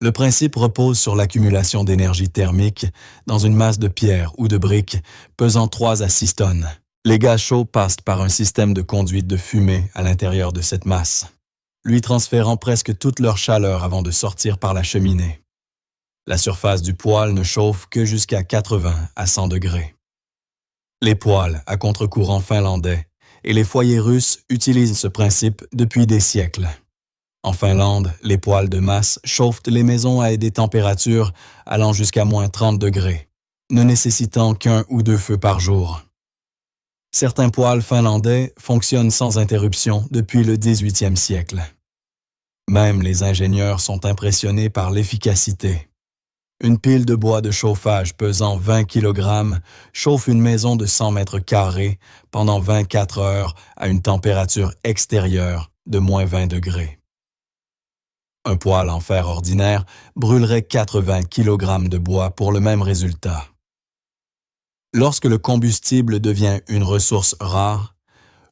Le principe repose sur l'accumulation d'énergie thermique dans une masse de pierre ou de briques pesant 3 à 6 tonnes. Les gaz chauds passent par un système de conduite de fumée à l'intérieur de cette masse, lui transférant presque toute leur chaleur avant de sortir par la cheminée. La surface du poêle ne chauffe que jusqu'à 80 à 100 degrés. Les poêles à contre-courant finlandais et les foyers russes utilisent ce principe depuis des siècles. En Finlande, les poêles de masse chauffent les maisons à des températures allant jusqu'à moins 30 degrés, ne nécessitant qu'1 ou 2 feux par jour. Certains poêles finlandais fonctionnent sans interruption depuis le 18e siècle. Même les ingénieurs sont impressionnés par l'efficacité. Une pile de bois de chauffage pesant 20 kg chauffe une maison de 100 mètres carrés pendant 24 heures à une température extérieure de moins 20 degrés. Un poêle en fer ordinaire brûlerait 80 kg de bois pour le même résultat. Lorsque le combustible devient une ressource rare,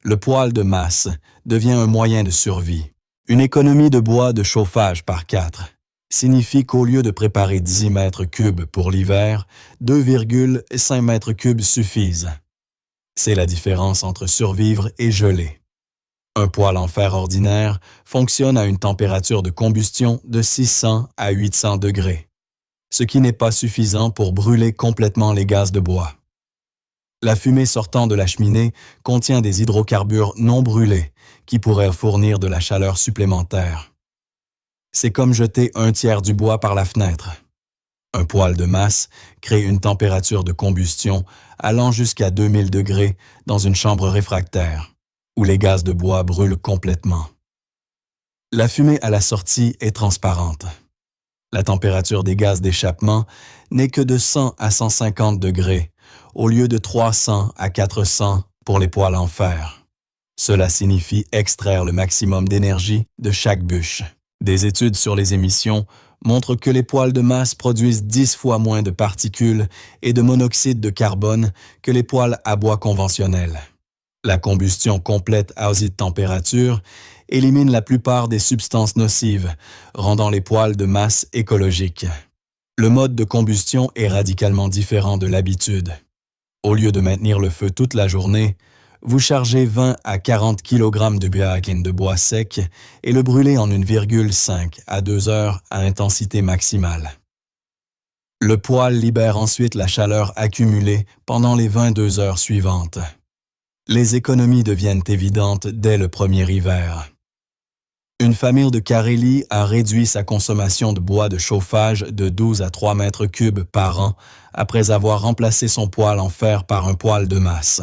le poêle de masse devient un moyen de survie. Une économie de bois de chauffage par 4 signifie qu'au lieu de préparer 10 mètres cubes pour l'hiver, 2,5 mètres cubes suffisent. C'est la différence entre survivre et geler. Un poêle en fer ordinaire fonctionne à une température de combustion de 600 à 800 degrés, ce qui n'est pas suffisant pour brûler complètement les gaz de bois. La fumée sortant de la cheminée contient des hydrocarbures non brûlés qui pourraient fournir de la chaleur supplémentaire. C'est comme jeter un tiers du bois par la fenêtre. Un poêle de masse crée une température de combustion allant jusqu'à 2000 degrés dans une chambre réfractaire, où les gaz de bois brûlent complètement. La fumée à la sortie est transparente. La température des gaz d'échappement n'est que de 100 à 150 degrés, au lieu de 300 à 400 pour les poêles en fer. Cela signifie extraire le maximum d'énergie de chaque bûche. Des études sur les émissions montrent que les poêles de masse produisent 10 fois moins de particules et de monoxyde de carbone que les poêles à bois conventionnels. La combustion complète à haute température élimine la plupart des substances nocives, rendant les poêles de masse écologiques. Le mode de combustion est radicalement différent de l'habitude. Au lieu de maintenir le feu toute la journée, vous chargez 20 à 40 kg de biohackine de bois sec et le brûlez en 1,5 à 2 heures à intensité maximale. Le poêle libère ensuite la chaleur accumulée pendant les 22 heures suivantes. Les économies deviennent évidentes dès le premier hiver. Une famille de Carélie a réduit sa consommation de bois de chauffage de 12 à 3 mètres cubes par an après avoir remplacé son poêle en fer par un poêle de masse.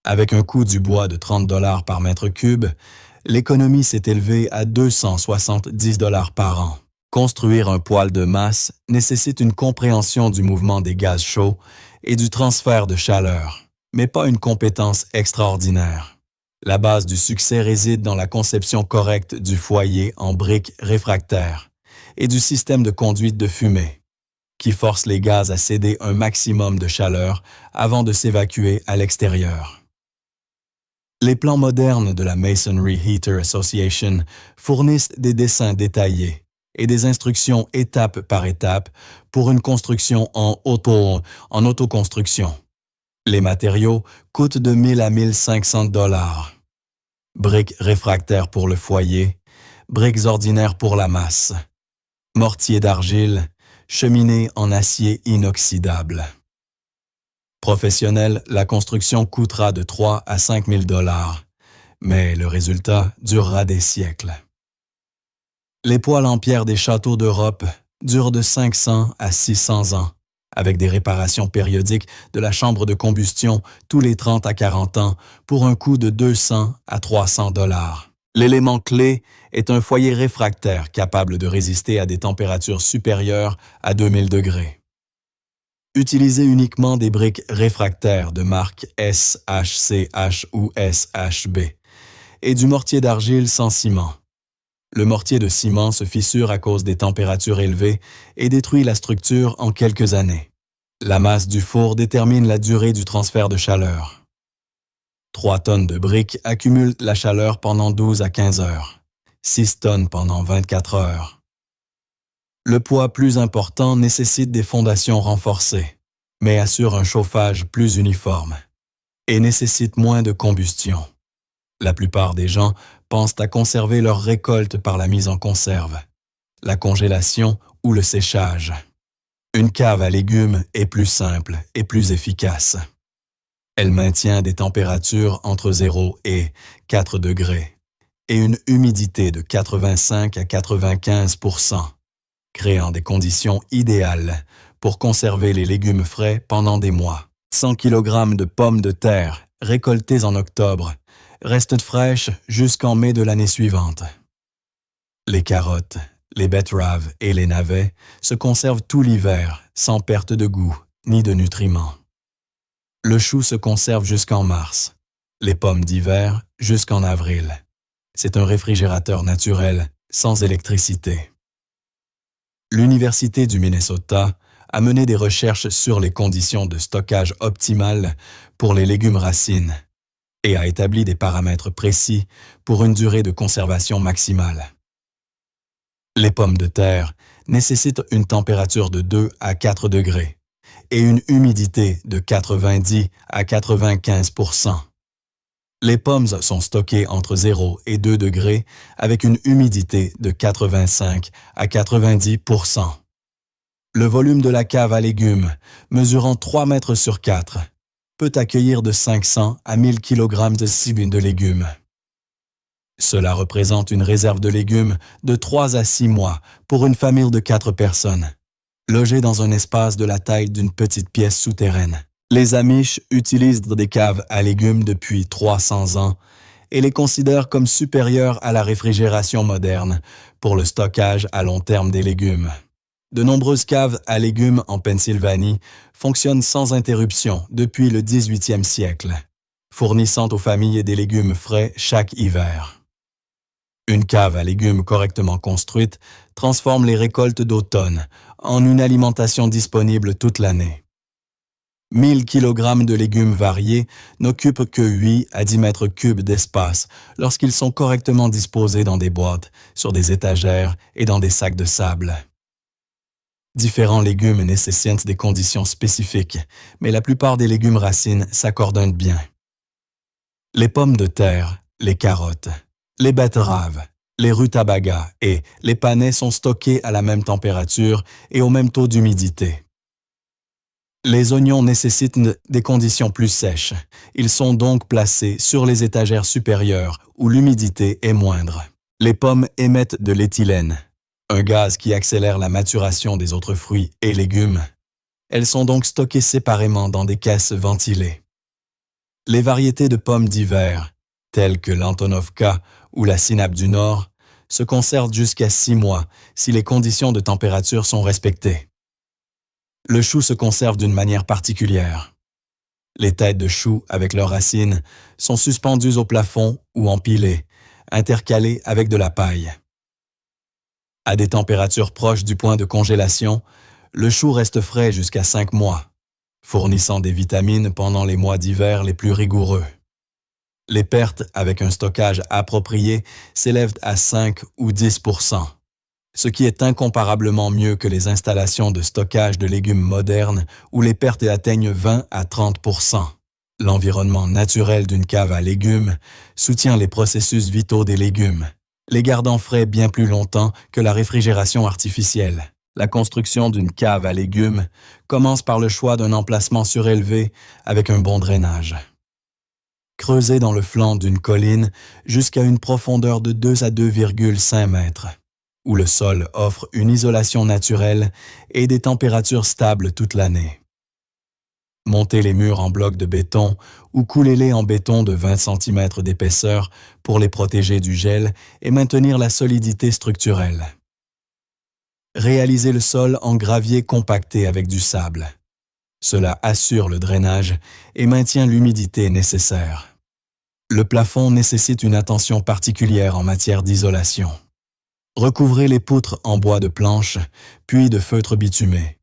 Avec un coût du bois de 30 $ par mètre cube, l'économie s'est élevée à 270 $ par an. Construire un poêle de masse nécessite une compréhension du mouvement des gaz chauds et du transfert de chaleur, mais pas une compétence extraordinaire. La base du succès réside dans la conception correcte du foyer en briques réfractaires et du système de conduite de fumée, qui force les gaz à céder un maximum de chaleur avant de s'évacuer à l'extérieur. Les plans modernes de la Masonry Heater Association fournissent des dessins détaillés et des instructions étape par étape pour une construction en autoconstruction. Les matériaux coûtent de 1 000 à 1 500 $. Briques réfractaires pour le foyer, briques ordinaires pour la masse, mortier d'argile, cheminée en acier inoxydable. Professionnel, la construction coûtera de 3 à 5 000 $, mais le résultat durera des siècles. Les poêles en pierre des châteaux d'Europe durent de 500 à 600 ans, avec des réparations périodiques de la chambre de combustion tous les 30 à 40 ans pour un coût de 200 à 300 $. L'élément clé est un foyer réfractaire capable de résister à des températures supérieures à 2000 degrés. Utilisez uniquement des briques réfractaires de marque SHCH ou SHB et du mortier d'argile sans ciment. Le mortier de ciment se fissure à cause des températures élevées et détruit la structure en quelques années. La masse du four détermine la durée du transfert de chaleur. 3 tonnes de briques accumulent la chaleur pendant 12 à 15 heures, 6 tonnes pendant 24 heures. Le poids plus important nécessite des fondations renforcées, mais assure un chauffage plus uniforme et nécessite moins de combustion. La plupart des gens pensent à conserver leur récolte par la mise en conserve, la congélation ou le séchage. Une cave à légumes est plus simple et plus efficace. Elle maintient des températures entre 0 et 4 degrés et une humidité de 85 à 95 %, créant des conditions idéales pour conserver les légumes frais pendant des mois. 100 kg de pommes de terre récoltées en octobre restent fraîches jusqu'en mai de l'année suivante. Les carottes, les betteraves et les navets se conservent tout l'hiver sans perte de goût ni de nutriments. Le chou se conserve jusqu'en mars, les pommes d'hiver jusqu'en avril. C'est un réfrigérateur naturel sans électricité. L'Université du Minnesota a mené des recherches sur les conditions de stockage optimales pour les légumes racines et a établi des paramètres précis pour une durée de conservation maximale. Les pommes de terre nécessitent une température de 2 à 4 degrés et une humidité de 90 à 95 %. Les pommes sont stockées entre 0 et 2 degrés avec une humidité de 85 à 90 %. Le volume de la cave à légumes, mesurant 3 mètres sur 4, peut accueillir de 500 à 1000 kg de légumes. Cela représente une réserve de légumes de 3 à 6 mois pour une famille de 4 personnes, logée dans un espace de la taille d'une petite pièce souterraine. Les Amish utilisent des caves à légumes depuis 300 ans et les considèrent comme supérieures à la réfrigération moderne pour le stockage à long terme des légumes. De nombreuses caves à légumes en Pennsylvanie fonctionnent sans interruption depuis le 18e siècle, fournissant aux familles des légumes frais chaque hiver. Une cave à légumes correctement construite transforme les récoltes d'automne en une alimentation disponible toute l'année. 1000 kg de légumes variés n'occupent que 8 à 10 mètres cubes d'espace lorsqu'ils sont correctement disposés dans des boîtes, sur des étagères et dans des sacs de sable. Différents légumes nécessitent des conditions spécifiques, mais la plupart des légumes racines s'accordent bien. Les pommes de terre, les carottes, les betteraves, les rutabagas et les panais sont stockés à la même température et au même taux d'humidité. Les oignons nécessitent des conditions plus sèches. Ils sont donc placés sur les étagères supérieures où l'humidité est moindre. Les pommes émettent de l'éthylène, un gaz qui accélère la maturation des autres fruits et légumes. Elles sont donc stockées séparément dans des caisses ventilées. Les variétés de pommes d'hiver, telles que l'Antonovka ou la Sinape du Nord, se conservent jusqu'à 6 mois si les conditions de température sont respectées. Le chou se conserve d'une manière particulière. Les têtes de chou avec leurs racines sont suspendues au plafond ou empilées, intercalées avec de la paille. À des températures proches du point de congélation, le chou reste frais jusqu'à 5 mois, fournissant des vitamines pendant les mois d'hiver les plus rigoureux. Les pertes avec un stockage approprié s'élèvent à 5 ou 10 %, ce qui est incomparablement mieux que les installations de stockage de légumes modernes où les pertes atteignent 20 à 30 %. L'environnement naturel d'une cave à légumes soutient les processus vitaux des légumes, les gardant frais bien plus longtemps que la réfrigération artificielle. La construction d'une cave à légumes commence par le choix d'un emplacement surélevé avec un bon drainage. Creusé dans le flanc d'une colline jusqu'à une profondeur de 2 à 2,5 mètres, où le sol offre une isolation naturelle et des températures stables toute l'année. Montez les murs en blocs de béton ou coulez-les en béton de 20 cm d'épaisseur pour les protéger du gel et maintenir la solidité structurelle. Réalisez le sol en gravier compacté avec du sable. Cela assure le drainage et maintient l'humidité nécessaire. Le plafond nécessite une attention particulière en matière d'isolation. Recouvrez les poutres en bois de planche, puis de feutre bitumé,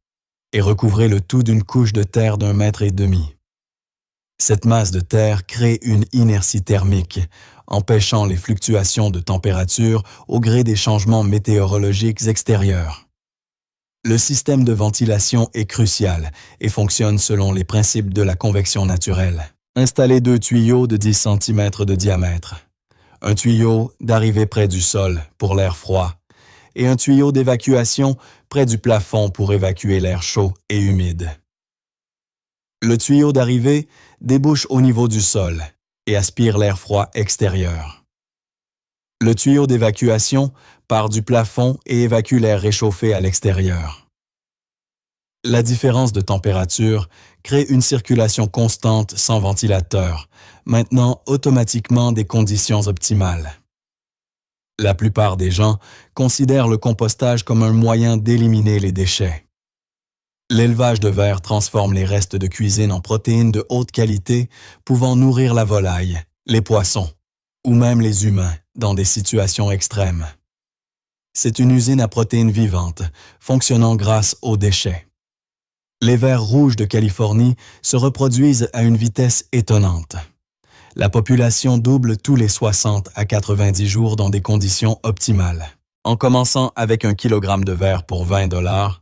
et recouvrez le tout d'une couche de terre d'1,5 mètre. Cette masse de terre crée une inertie thermique, empêchant les fluctuations de température au gré des changements météorologiques extérieurs. Le système de ventilation est crucial et fonctionne selon les principes de la convection naturelle. Installez 2 tuyaux de 10 cm de diamètre, un tuyau d'arrivée près du sol pour l'air froid et un tuyau d'évacuation près du plafond pour évacuer l'air chaud et humide. Le tuyau d'arrivée débouche au niveau du sol et aspire l'air froid extérieur. Le tuyau d'évacuation part du plafond et évacue l'air réchauffé à l'extérieur. La différence de température crée une circulation constante sans ventilateur, maintenant automatiquement des conditions optimales. La plupart des gens considèrent le compostage comme un moyen d'éliminer les déchets. L'élevage de vers transforme les restes de cuisine en protéines de haute qualité pouvant nourrir la volaille, les poissons ou même les humains dans des situations extrêmes. C'est une usine à protéines vivantes, fonctionnant grâce aux déchets. Les vers rouges de Californie se reproduisent à une vitesse étonnante. La population double tous les 60 à 90 jours dans des conditions optimales. En commençant avec 1 kg de vers pour 20 $,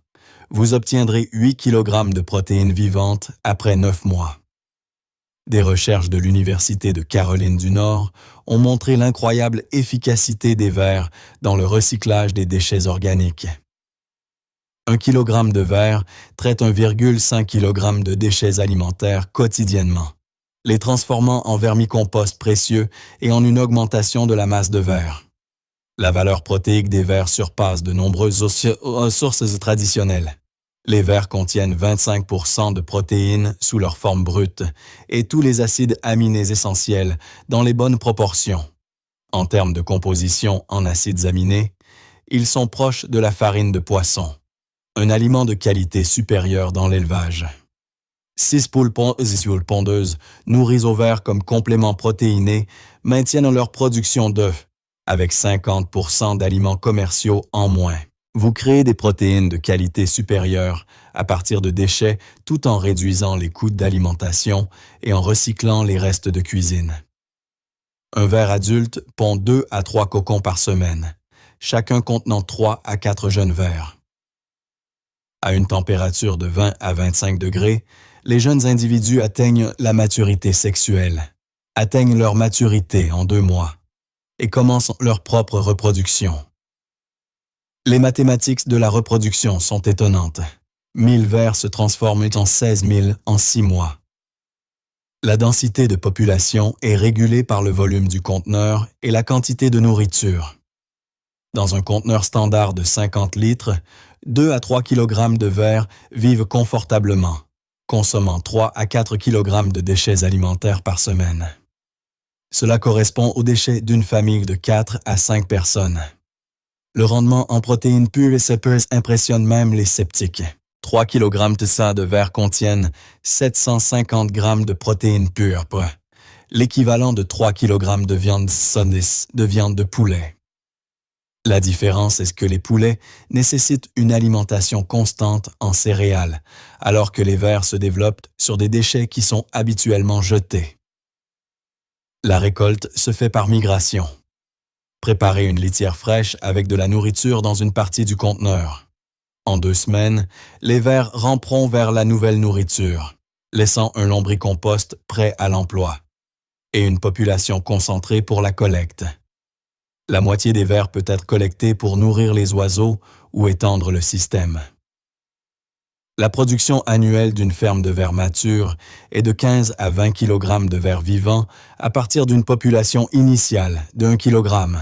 vous obtiendrez 8 kg de protéines vivantes après 9 mois. Des recherches de l'Université de Caroline du Nord ont montré l'incroyable efficacité des vers dans le recyclage des déchets organiques. 1 kg de verre traite 1,5 kg de déchets alimentaires quotidiennement, les transformant en vermicompost précieux et en une augmentation de la masse de verre. La valeur protéique des vers surpasse de nombreuses sources traditionnelles. Les vers contiennent 25% de protéines sous leur forme brute et tous les acides aminés essentiels dans les bonnes proportions. En termes de composition en acides aminés, ils sont proches de la farine de poisson, un aliment de qualité supérieure dans l'élevage. 6 poules pondeuses nourries aux vers comme complément protéiné maintiennent leur production d'œufs, avec 50% d'aliments commerciaux en moins. Vous créez des protéines de qualité supérieure à partir de déchets tout en réduisant les coûts d'alimentation et en recyclant les restes de cuisine. Un ver adulte pond 2 à 3 cocons par semaine, chacun contenant 3 à 4 jeunes vers. À une température de 20 à 25 degrés, les jeunes individus atteignent la maturité sexuelle, atteignent leur maturité en 2 mois et commencent leur propre reproduction. Les mathématiques de la reproduction sont étonnantes. 1000 vers se transforment en 16 000 en 6 mois. La densité de population est régulée par le volume du conteneur et la quantité de nourriture. Dans un conteneur standard de 50 litres, 2 à 3 kg de vers vivent confortablement, consommant 3 à 4 kg de déchets alimentaires par semaine. Cela correspond aux déchets d'une famille de 4 à 5 personnes. Le rendement en protéines pures et séparées impressionne même les sceptiques. 3 kg de vers contiennent 750 g de protéines pures, l'équivalent de 3 kg de viande de poulet. La différence est que les poulets nécessitent une alimentation constante en céréales, alors que les vers se développent sur des déchets qui sont habituellement jetés. La récolte se fait par migration. Préparez une litière fraîche avec de la nourriture dans une partie du conteneur. En 2 semaines, les vers ramperont vers la nouvelle nourriture, laissant un lombricompost prêt à l'emploi et une population concentrée pour la collecte. La moitié des vers peut être collectée pour nourrir les oiseaux ou étendre le système. La production annuelle d'une ferme de vers matures est de 15 à 20 kg de vers vivants à partir d'une population initiale de 1 kg.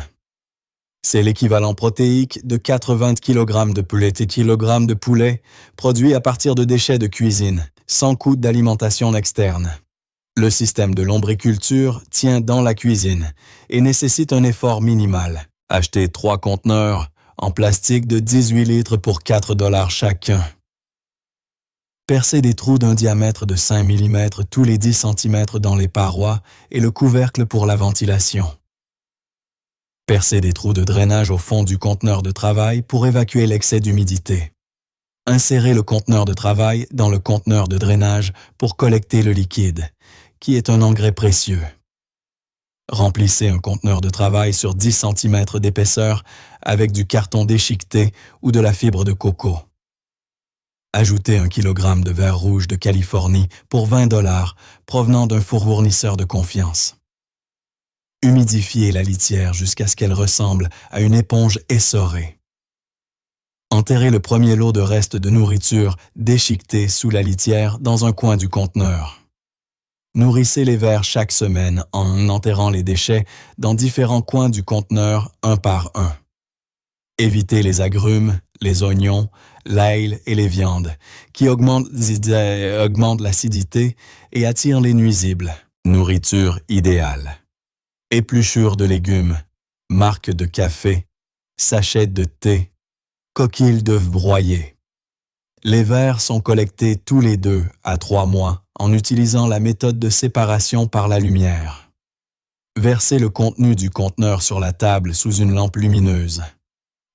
C'est l'équivalent protéique de 80 kg de poulet produits à partir de déchets de cuisine, sans coût d'alimentation externe. Le système de lombriculture tient dans la cuisine et nécessite un effort minimal. Achetez 3 conteneurs en plastique de 18 litres pour 4 $ chacun. Percez des trous d'un diamètre de 5 mm tous les 10 cm dans les parois et le couvercle pour la ventilation. Percez des trous de drainage au fond du conteneur de travail pour évacuer l'excès d'humidité. Insérez le conteneur de travail dans le conteneur de drainage pour collecter le liquide, qui est un engrais précieux. Remplissez un conteneur de travail sur 10 cm d'épaisseur avec du carton déchiqueté ou de la fibre de coco. Ajoutez 1 kg de verre rouge de Californie pour 20 $ provenant d'un fournisseur de confiance. Humidifiez la litière jusqu'à ce qu'elle ressemble à une éponge essorée. Enterrez le premier lot de restes de nourriture déchiquetés sous la litière dans un coin du conteneur. Nourrissez les vers chaque semaine en enterrant les déchets dans différents coins du conteneur un par un. Évitez les agrumes, les oignons, l'ail et les viandes, qui augmentent l'acidité et attirent les nuisibles. Nourriture idéale. Épluchures de légumes, marques de café, sachets de thé, coquilles d'œufs broyés. Les vers sont collectés tous les 2 à 3 mois en utilisant la méthode de séparation par la lumière. Versez le contenu du conteneur sur la table sous une lampe lumineuse.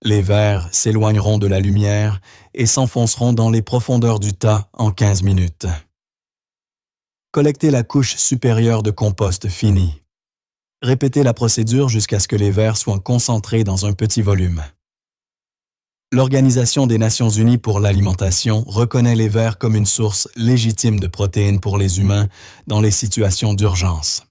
Les vers s'éloigneront de la lumière et s'enfonceront dans les profondeurs du tas en 15 minutes. Collectez la couche supérieure de compost fini. Répétez la procédure jusqu'à ce que les vers soient concentrés dans un petit volume. L'Organisation des Nations Unies pour l'alimentation reconnaît les vers comme une source légitime de protéines pour les humains dans les situations d'urgence.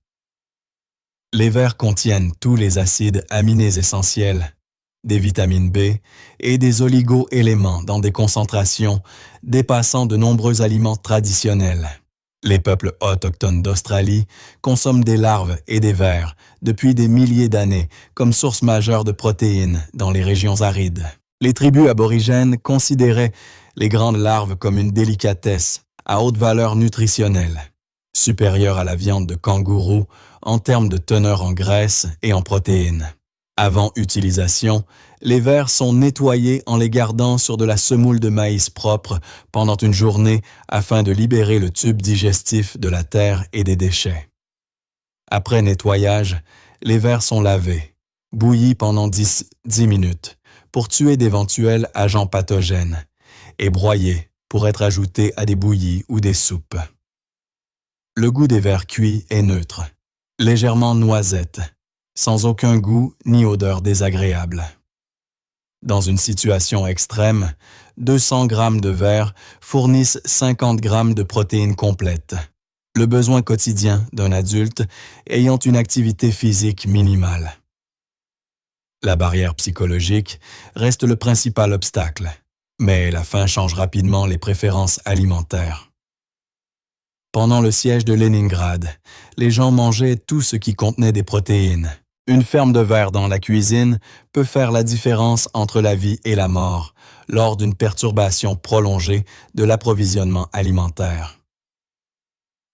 Les vers contiennent tous les acides aminés essentiels, des vitamines B et des oligo-éléments dans des concentrations dépassant de nombreux aliments traditionnels. Les peuples autochtones d'Australie consomment des larves et des vers depuis des milliers d'années comme source majeure de protéines dans les régions arides. Les tribus aborigènes considéraient les grandes larves comme une délicatesse à haute valeur nutritionnelle, supérieure à la viande de kangourou en termes de teneur en graisse et en protéines. Avant utilisation, les vers sont nettoyés en les gardant sur de la semoule de maïs propre pendant une journée afin de libérer le tube digestif de la terre et des déchets. Après nettoyage, les vers sont lavés, bouillis pendant 10 minutes pour tuer d'éventuels agents pathogènes et broyés pour être ajoutés à des bouillies ou des soupes. Le goût des vers cuits est neutre, légèrement noisette, sans aucun goût ni odeur désagréable. Dans une situation extrême, 200 grammes de vers fournissent 50 grammes de protéines complètes, le besoin quotidien d'un adulte ayant une activité physique minimale. La barrière psychologique reste le principal obstacle, mais la faim change rapidement les préférences alimentaires. Pendant le siège de Leningrad, les gens mangeaient tout ce qui contenait des protéines. Une ferme de vers dans la cuisine peut faire la différence entre la vie et la mort lors d'une perturbation prolongée de l'approvisionnement alimentaire.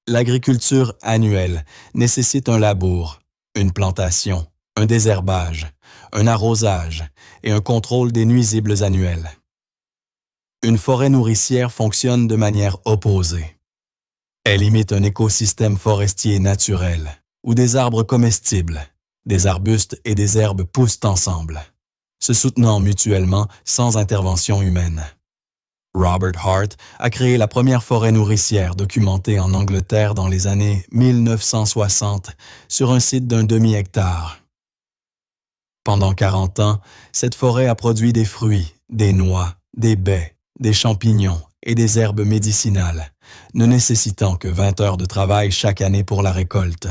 L'agriculture annuelle nécessite un labour, une plantation, un désherbage, un arrosage et un contrôle des nuisibles annuels. Une forêt nourricière fonctionne de manière opposée. Elle imite un écosystème forestier naturel, où des arbres comestibles, des arbustes et des herbes poussent ensemble, se soutenant mutuellement sans intervention humaine. Robert Hart a créé la première forêt nourricière documentée en Angleterre dans les années 1960 sur un site d'un demi-hectare. Pendant 40 ans, cette forêt a produit des fruits, des noix, des baies, des champignons et des herbes médicinales, ne nécessitant que 20 heures de travail chaque année pour la récolte.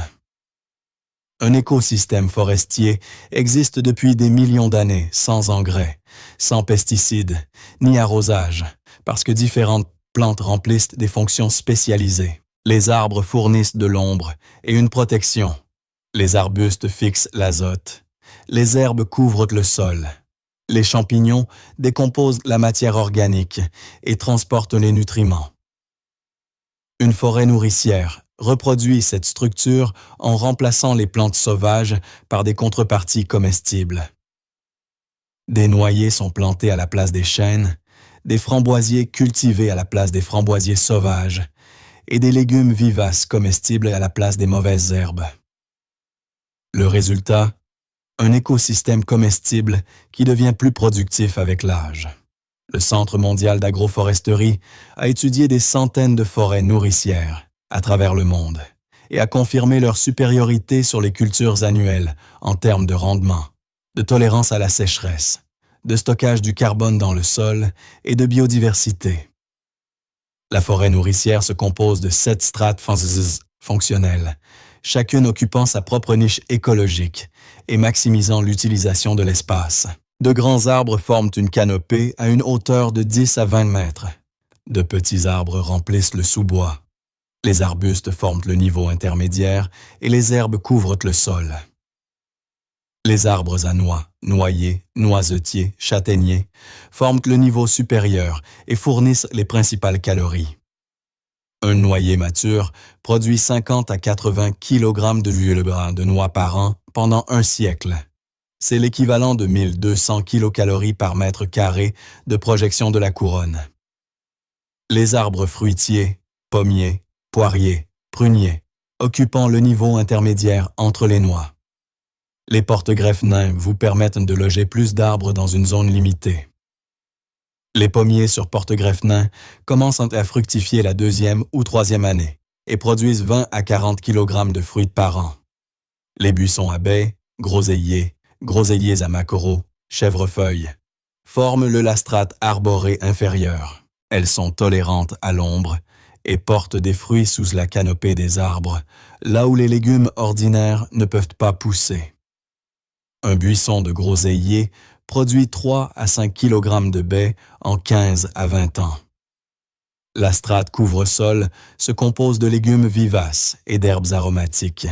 Un écosystème forestier existe depuis des millions d'années sans engrais, sans pesticides, ni arrosage, parce que différentes plantes remplissent des fonctions spécialisées. Les arbres fournissent de l'ombre et une protection. Les arbustes fixent l'azote. Les herbes couvrent le sol. Les champignons décomposent la matière organique et transportent les nutriments. Une forêt nourricière reproduit cette structure en remplaçant les plantes sauvages par des contreparties comestibles. Des noyers sont plantés à la place des chênes, des framboisiers cultivés à la place des framboisiers sauvages et des légumes vivaces comestibles à la place des mauvaises herbes. Le résultat, un écosystème comestible qui devient plus productif avec l'âge. Le Centre mondial d'agroforesterie a étudié des centaines de forêts nourricières à travers le monde et a confirmé leur supériorité sur les cultures annuelles en termes de rendement, de tolérance à la sécheresse, de stockage du carbone dans le sol et de biodiversité. La forêt nourricière se compose de 7 strates fonctionnelles, chacune occupant sa propre niche écologique et maximisant l'utilisation de l'espace. De grands arbres forment une canopée à une hauteur de 10 à 20 mètres. De petits arbres remplissent le sous-bois. Les arbustes forment le niveau intermédiaire et les herbes couvrent le sol. Les arbres à noix, noyers, noisetiers, châtaigniers forment le niveau supérieur et fournissent les principales calories. Un noyer mature produit 50 à 80 kg de l'huile de noix par an pendant un siècle. C'est l'équivalent de 1200 kcal par mètre carré de projection de la couronne. Les arbres fruitiers, pommiers, poiriers, pruniers, occupant le niveau intermédiaire entre les noix. Les porte-greffes nains vous permettent de loger plus d'arbres dans une zone limitée. Les pommiers sur porte-greffes nains commencent à fructifier la 2e ou 3e année et produisent 20 à 40 kg de fruits par an. Les buissons à baies, groseilliers à maquereaux, chèvrefeuilles, forment le lastrate arboré inférieur. Elles sont tolérantes à l'ombre et portent des fruits sous la canopée des arbres, là où les légumes ordinaires ne peuvent pas pousser. Un buisson de groseilliers produit 3 à 5 kg de baies en 15 à 20 ans. La strate couvre-sol se compose de légumes vivaces et d'herbes aromatiques.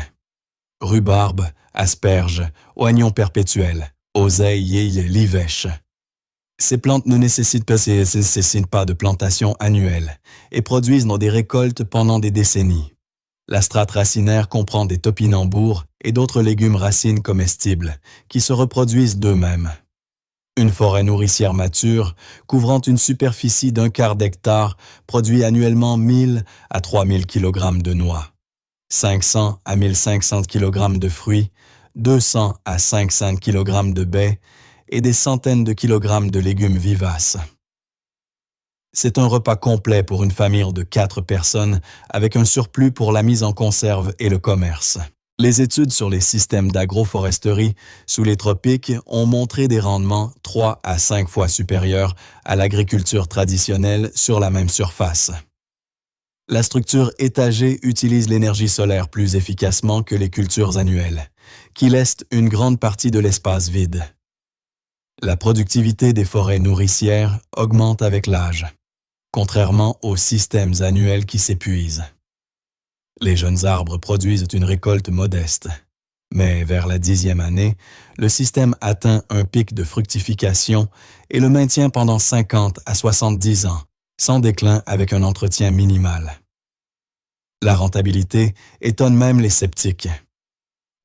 Rhubarbe, asperges, oignons perpétuels, oseille et livèche. Ces plantes ne nécessitent pas de plantation annuelle et produisent des récoltes pendant des décennies. La strate racinaire comprend des topinambours et d'autres légumes racines comestibles qui se reproduisent d'eux-mêmes. Une forêt nourricière mature, couvrant une superficie d'1/4 d'hectare, produit annuellement 1000 à 3000 kg de noix, 500 à 1500 kg de fruits, 200 à 500 kg de baies et des centaines de kilogrammes de légumes vivaces. C'est un repas complet pour une famille de 4 personnes avec un surplus pour la mise en conserve et le commerce. Les études sur les systèmes d'agroforesterie sous les tropiques ont montré des rendements 3 à 5 fois supérieurs à l'agriculture traditionnelle sur la même surface. La structure étagée utilise l'énergie solaire plus efficacement que les cultures annuelles, qui laissent une grande partie de l'espace vide. La productivité des forêts nourricières augmente avec l'âge, contrairement aux systèmes annuels qui s'épuisent. Les jeunes arbres produisent une récolte modeste, mais vers la 10e année, le système atteint un pic de fructification et le maintient pendant 50 à 70 ans, sans déclin avec un entretien minimal. La rentabilité étonne même les sceptiques.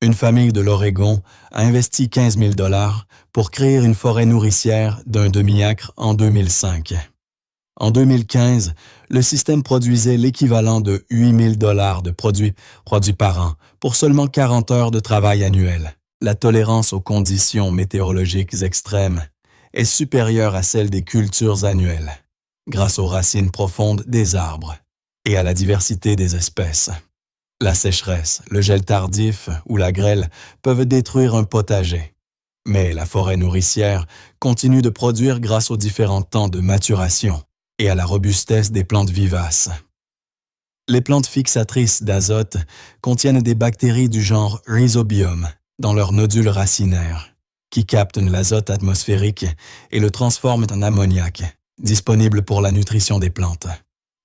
Une famille de l'Oregon a investi 15 000 $ pour créer une forêt nourricière d'un demi-acre en 2005. En 2015, le système produisait l'équivalent de 8 000 $ de produits par an pour seulement 40 heures de travail annuel. La tolérance aux conditions météorologiques extrêmes est supérieure à celle des cultures annuelles, grâce aux racines profondes des arbres et à la diversité des espèces. La sécheresse, le gel tardif ou la grêle peuvent détruire un potager, mais la forêt nourricière continue de produire grâce aux différents temps de maturation et à la robustesse des plantes vivaces. Les plantes fixatrices d'azote contiennent des bactéries du genre Rhizobium dans leurs nodules racinaires, qui captent l'azote atmosphérique et le transforment en ammoniac, disponible pour la nutrition des plantes.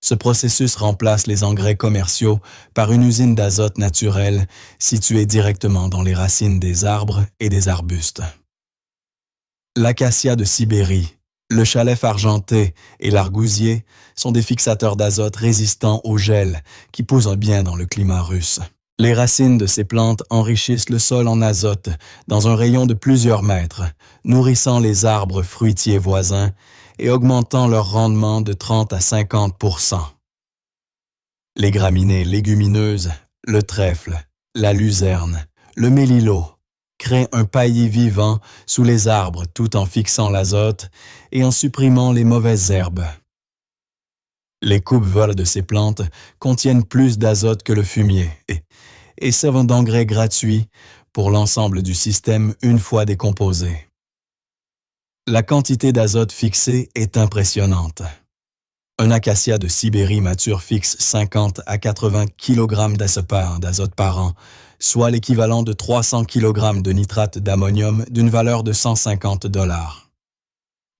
Ce processus remplace les engrais commerciaux par une usine d'azote naturelle située directement dans les racines des arbres et des arbustes. L'acacia de Sibérie, le chalef argenté et l'argousier sont des fixateurs d'azote résistants au gel qui poussent bien dans le climat russe. Les racines de ces plantes enrichissent le sol en azote dans un rayon de plusieurs mètres, nourrissant les arbres fruitiers voisins et augmentant leur rendement de 30 à 50 %. Les graminées légumineuses, le trèfle, la luzerne, le mélilot créent un paillis vivant sous les arbres tout en fixant l'azote et en supprimant les mauvaises herbes. Les coupe-vols de ces plantes contiennent plus d'azote que le fumier et servent d'engrais gratuit pour l'ensemble du système une fois décomposé. La quantité d'azote fixée est impressionnante. Un acacia de Sibérie mature fixe 50 à 80 kg d'azote par an, soit l'équivalent de 300 kg de nitrate d'ammonium d'une valeur de 150 $.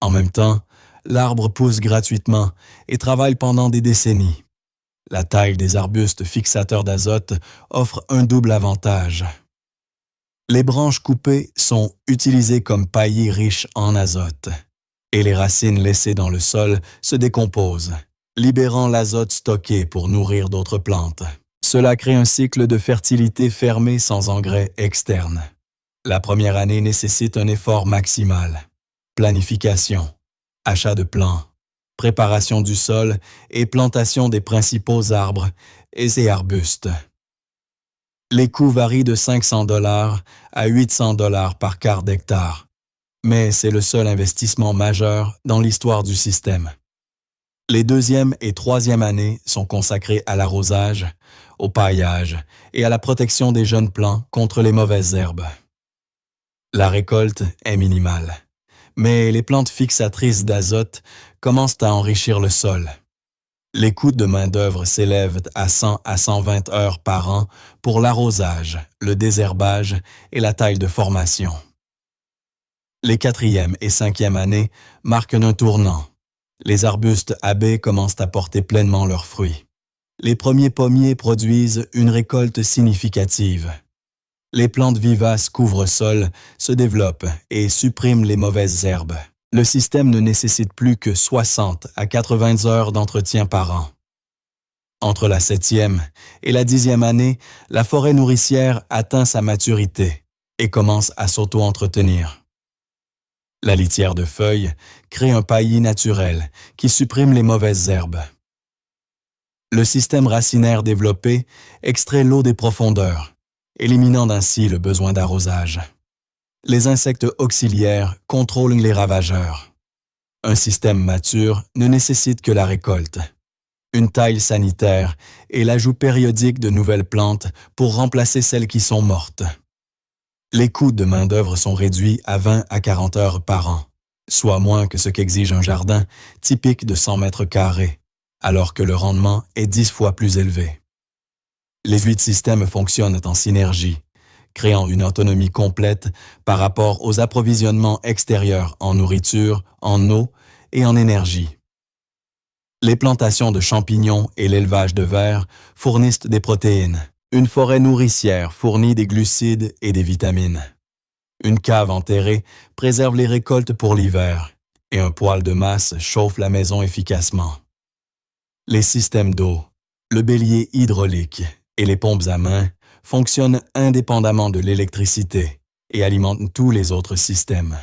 En même temps, l'arbre pousse gratuitement et travaille pendant des décennies. La taille des arbustes fixateurs d'azote offre un double avantage. Les branches coupées sont utilisées comme paillis riches en azote, et les racines laissées dans le sol se décomposent, libérant l'azote stocké pour nourrir d'autres plantes. Cela crée un cycle de fertilité fermé sans engrais externe. La première année nécessite un effort maximal. Planification, achat de plants, préparation du sol et plantation des principaux arbres et des arbustes. Les coûts varient de 500 $ à 800 $ par quart d'hectare, mais c'est le seul investissement majeur dans l'histoire du système. Les deuxième et troisième années sont consacrées à l'arrosage, au paillage et à la protection des jeunes plants contre les mauvaises herbes. La récolte est minimale, mais les plantes fixatrices d'azote commencent à enrichir le sol. Les coûts de main-d'œuvre s'élèvent à 100 à 120 heures par an pour l'arrosage, le désherbage et la taille de formation. Les 4e et 5e années marquent un tournant. Les arbustes à baies commencent à porter pleinement leurs fruits. Les premiers pommiers produisent une récolte significative. Les plantes vivaces couvre-sol se développent et suppriment les mauvaises herbes. Le système ne nécessite plus que 60 à 80 heures d'entretien par an. Entre la 7e et la 10e année, la forêt nourricière atteint sa maturité et commence à s'auto-entretenir. La litière de feuilles crée un paillis naturel qui supprime les mauvaises herbes. Le système racinaire développé extrait l'eau des profondeurs, éliminant ainsi le besoin d'arrosage. Les insectes auxiliaires contrôlent les ravageurs. Un système mature ne nécessite que la récolte, une taille sanitaire et l'ajout périodique de nouvelles plantes pour remplacer celles qui sont mortes. Les coûts de main-d'œuvre sont réduits à 20 à 40 heures par an, soit moins que ce qu'exige un jardin typique de 100 mètres carrés, alors que le rendement est 10 fois plus élevé. Les 8 systèmes fonctionnent en synergie, créant une autonomie complète par rapport aux approvisionnements extérieurs en nourriture, en eau et en énergie. Les plantations de champignons et l'élevage de vers fournissent des protéines. Une forêt nourricière fournit des glucides et des vitamines. Une cave enterrée préserve les récoltes pour l'hiver et un poêle de masse chauffe la maison efficacement. Les systèmes d'eau, le bélier hydraulique et les pompes à main fonctionnent indépendamment de l'électricité et alimentent tous les autres systèmes.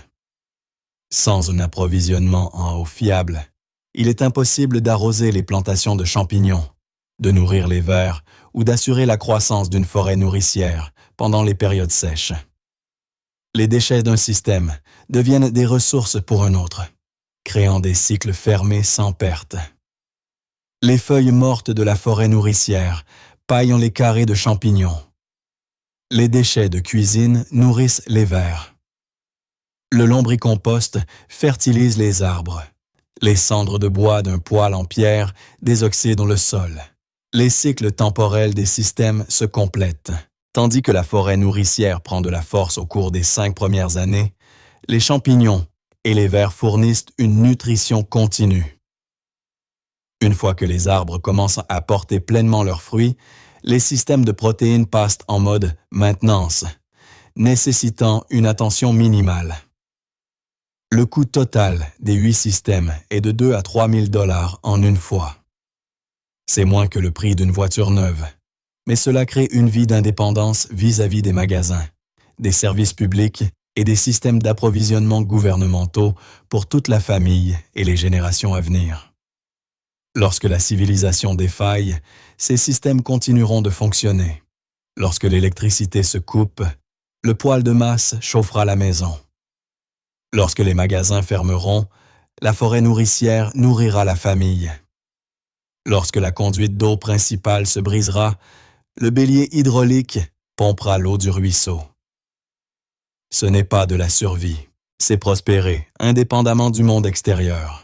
Sans un approvisionnement en eau fiable, il est impossible d'arroser les plantations de champignons, de nourrir les vers ou d'assurer la croissance d'une forêt nourricière pendant les périodes sèches. Les déchets d'un système deviennent des ressources pour un autre, créant des cycles fermés sans perte. Les feuilles mortes de la forêt nourricière paillent les carrés de champignons. Les déchets de cuisine nourrissent les vers. Le lombricompost fertilise les arbres. Les cendres de bois d'un poêle en pierre désoxydent le sol. Les cycles temporels des systèmes se complètent. Tandis que la forêt nourricière prend de la force au cours des 5 premières années, les champignons et les vers fournissent une nutrition continue. Une fois que les arbres commencent à porter pleinement leurs fruits, les systèmes de protéines passent en mode maintenance, nécessitant une attention minimale. Le coût total des 8 systèmes est de 2 à 3 000 $ en une fois. C'est moins que le prix d'une voiture neuve, mais cela crée une vie d'indépendance vis-à-vis des magasins, des services publics et des systèmes d'approvisionnement gouvernementaux pour toute la famille et les générations à venir. Lorsque la civilisation défaille, ces systèmes continueront de fonctionner. Lorsque l'électricité se coupe, le poêle de masse chauffera la maison. Lorsque les magasins fermeront, la forêt nourricière nourrira la famille. Lorsque la conduite d'eau principale se brisera, le bélier hydraulique pompera l'eau du ruisseau. Ce n'est pas de la survie, c'est prospérer indépendamment du monde extérieur.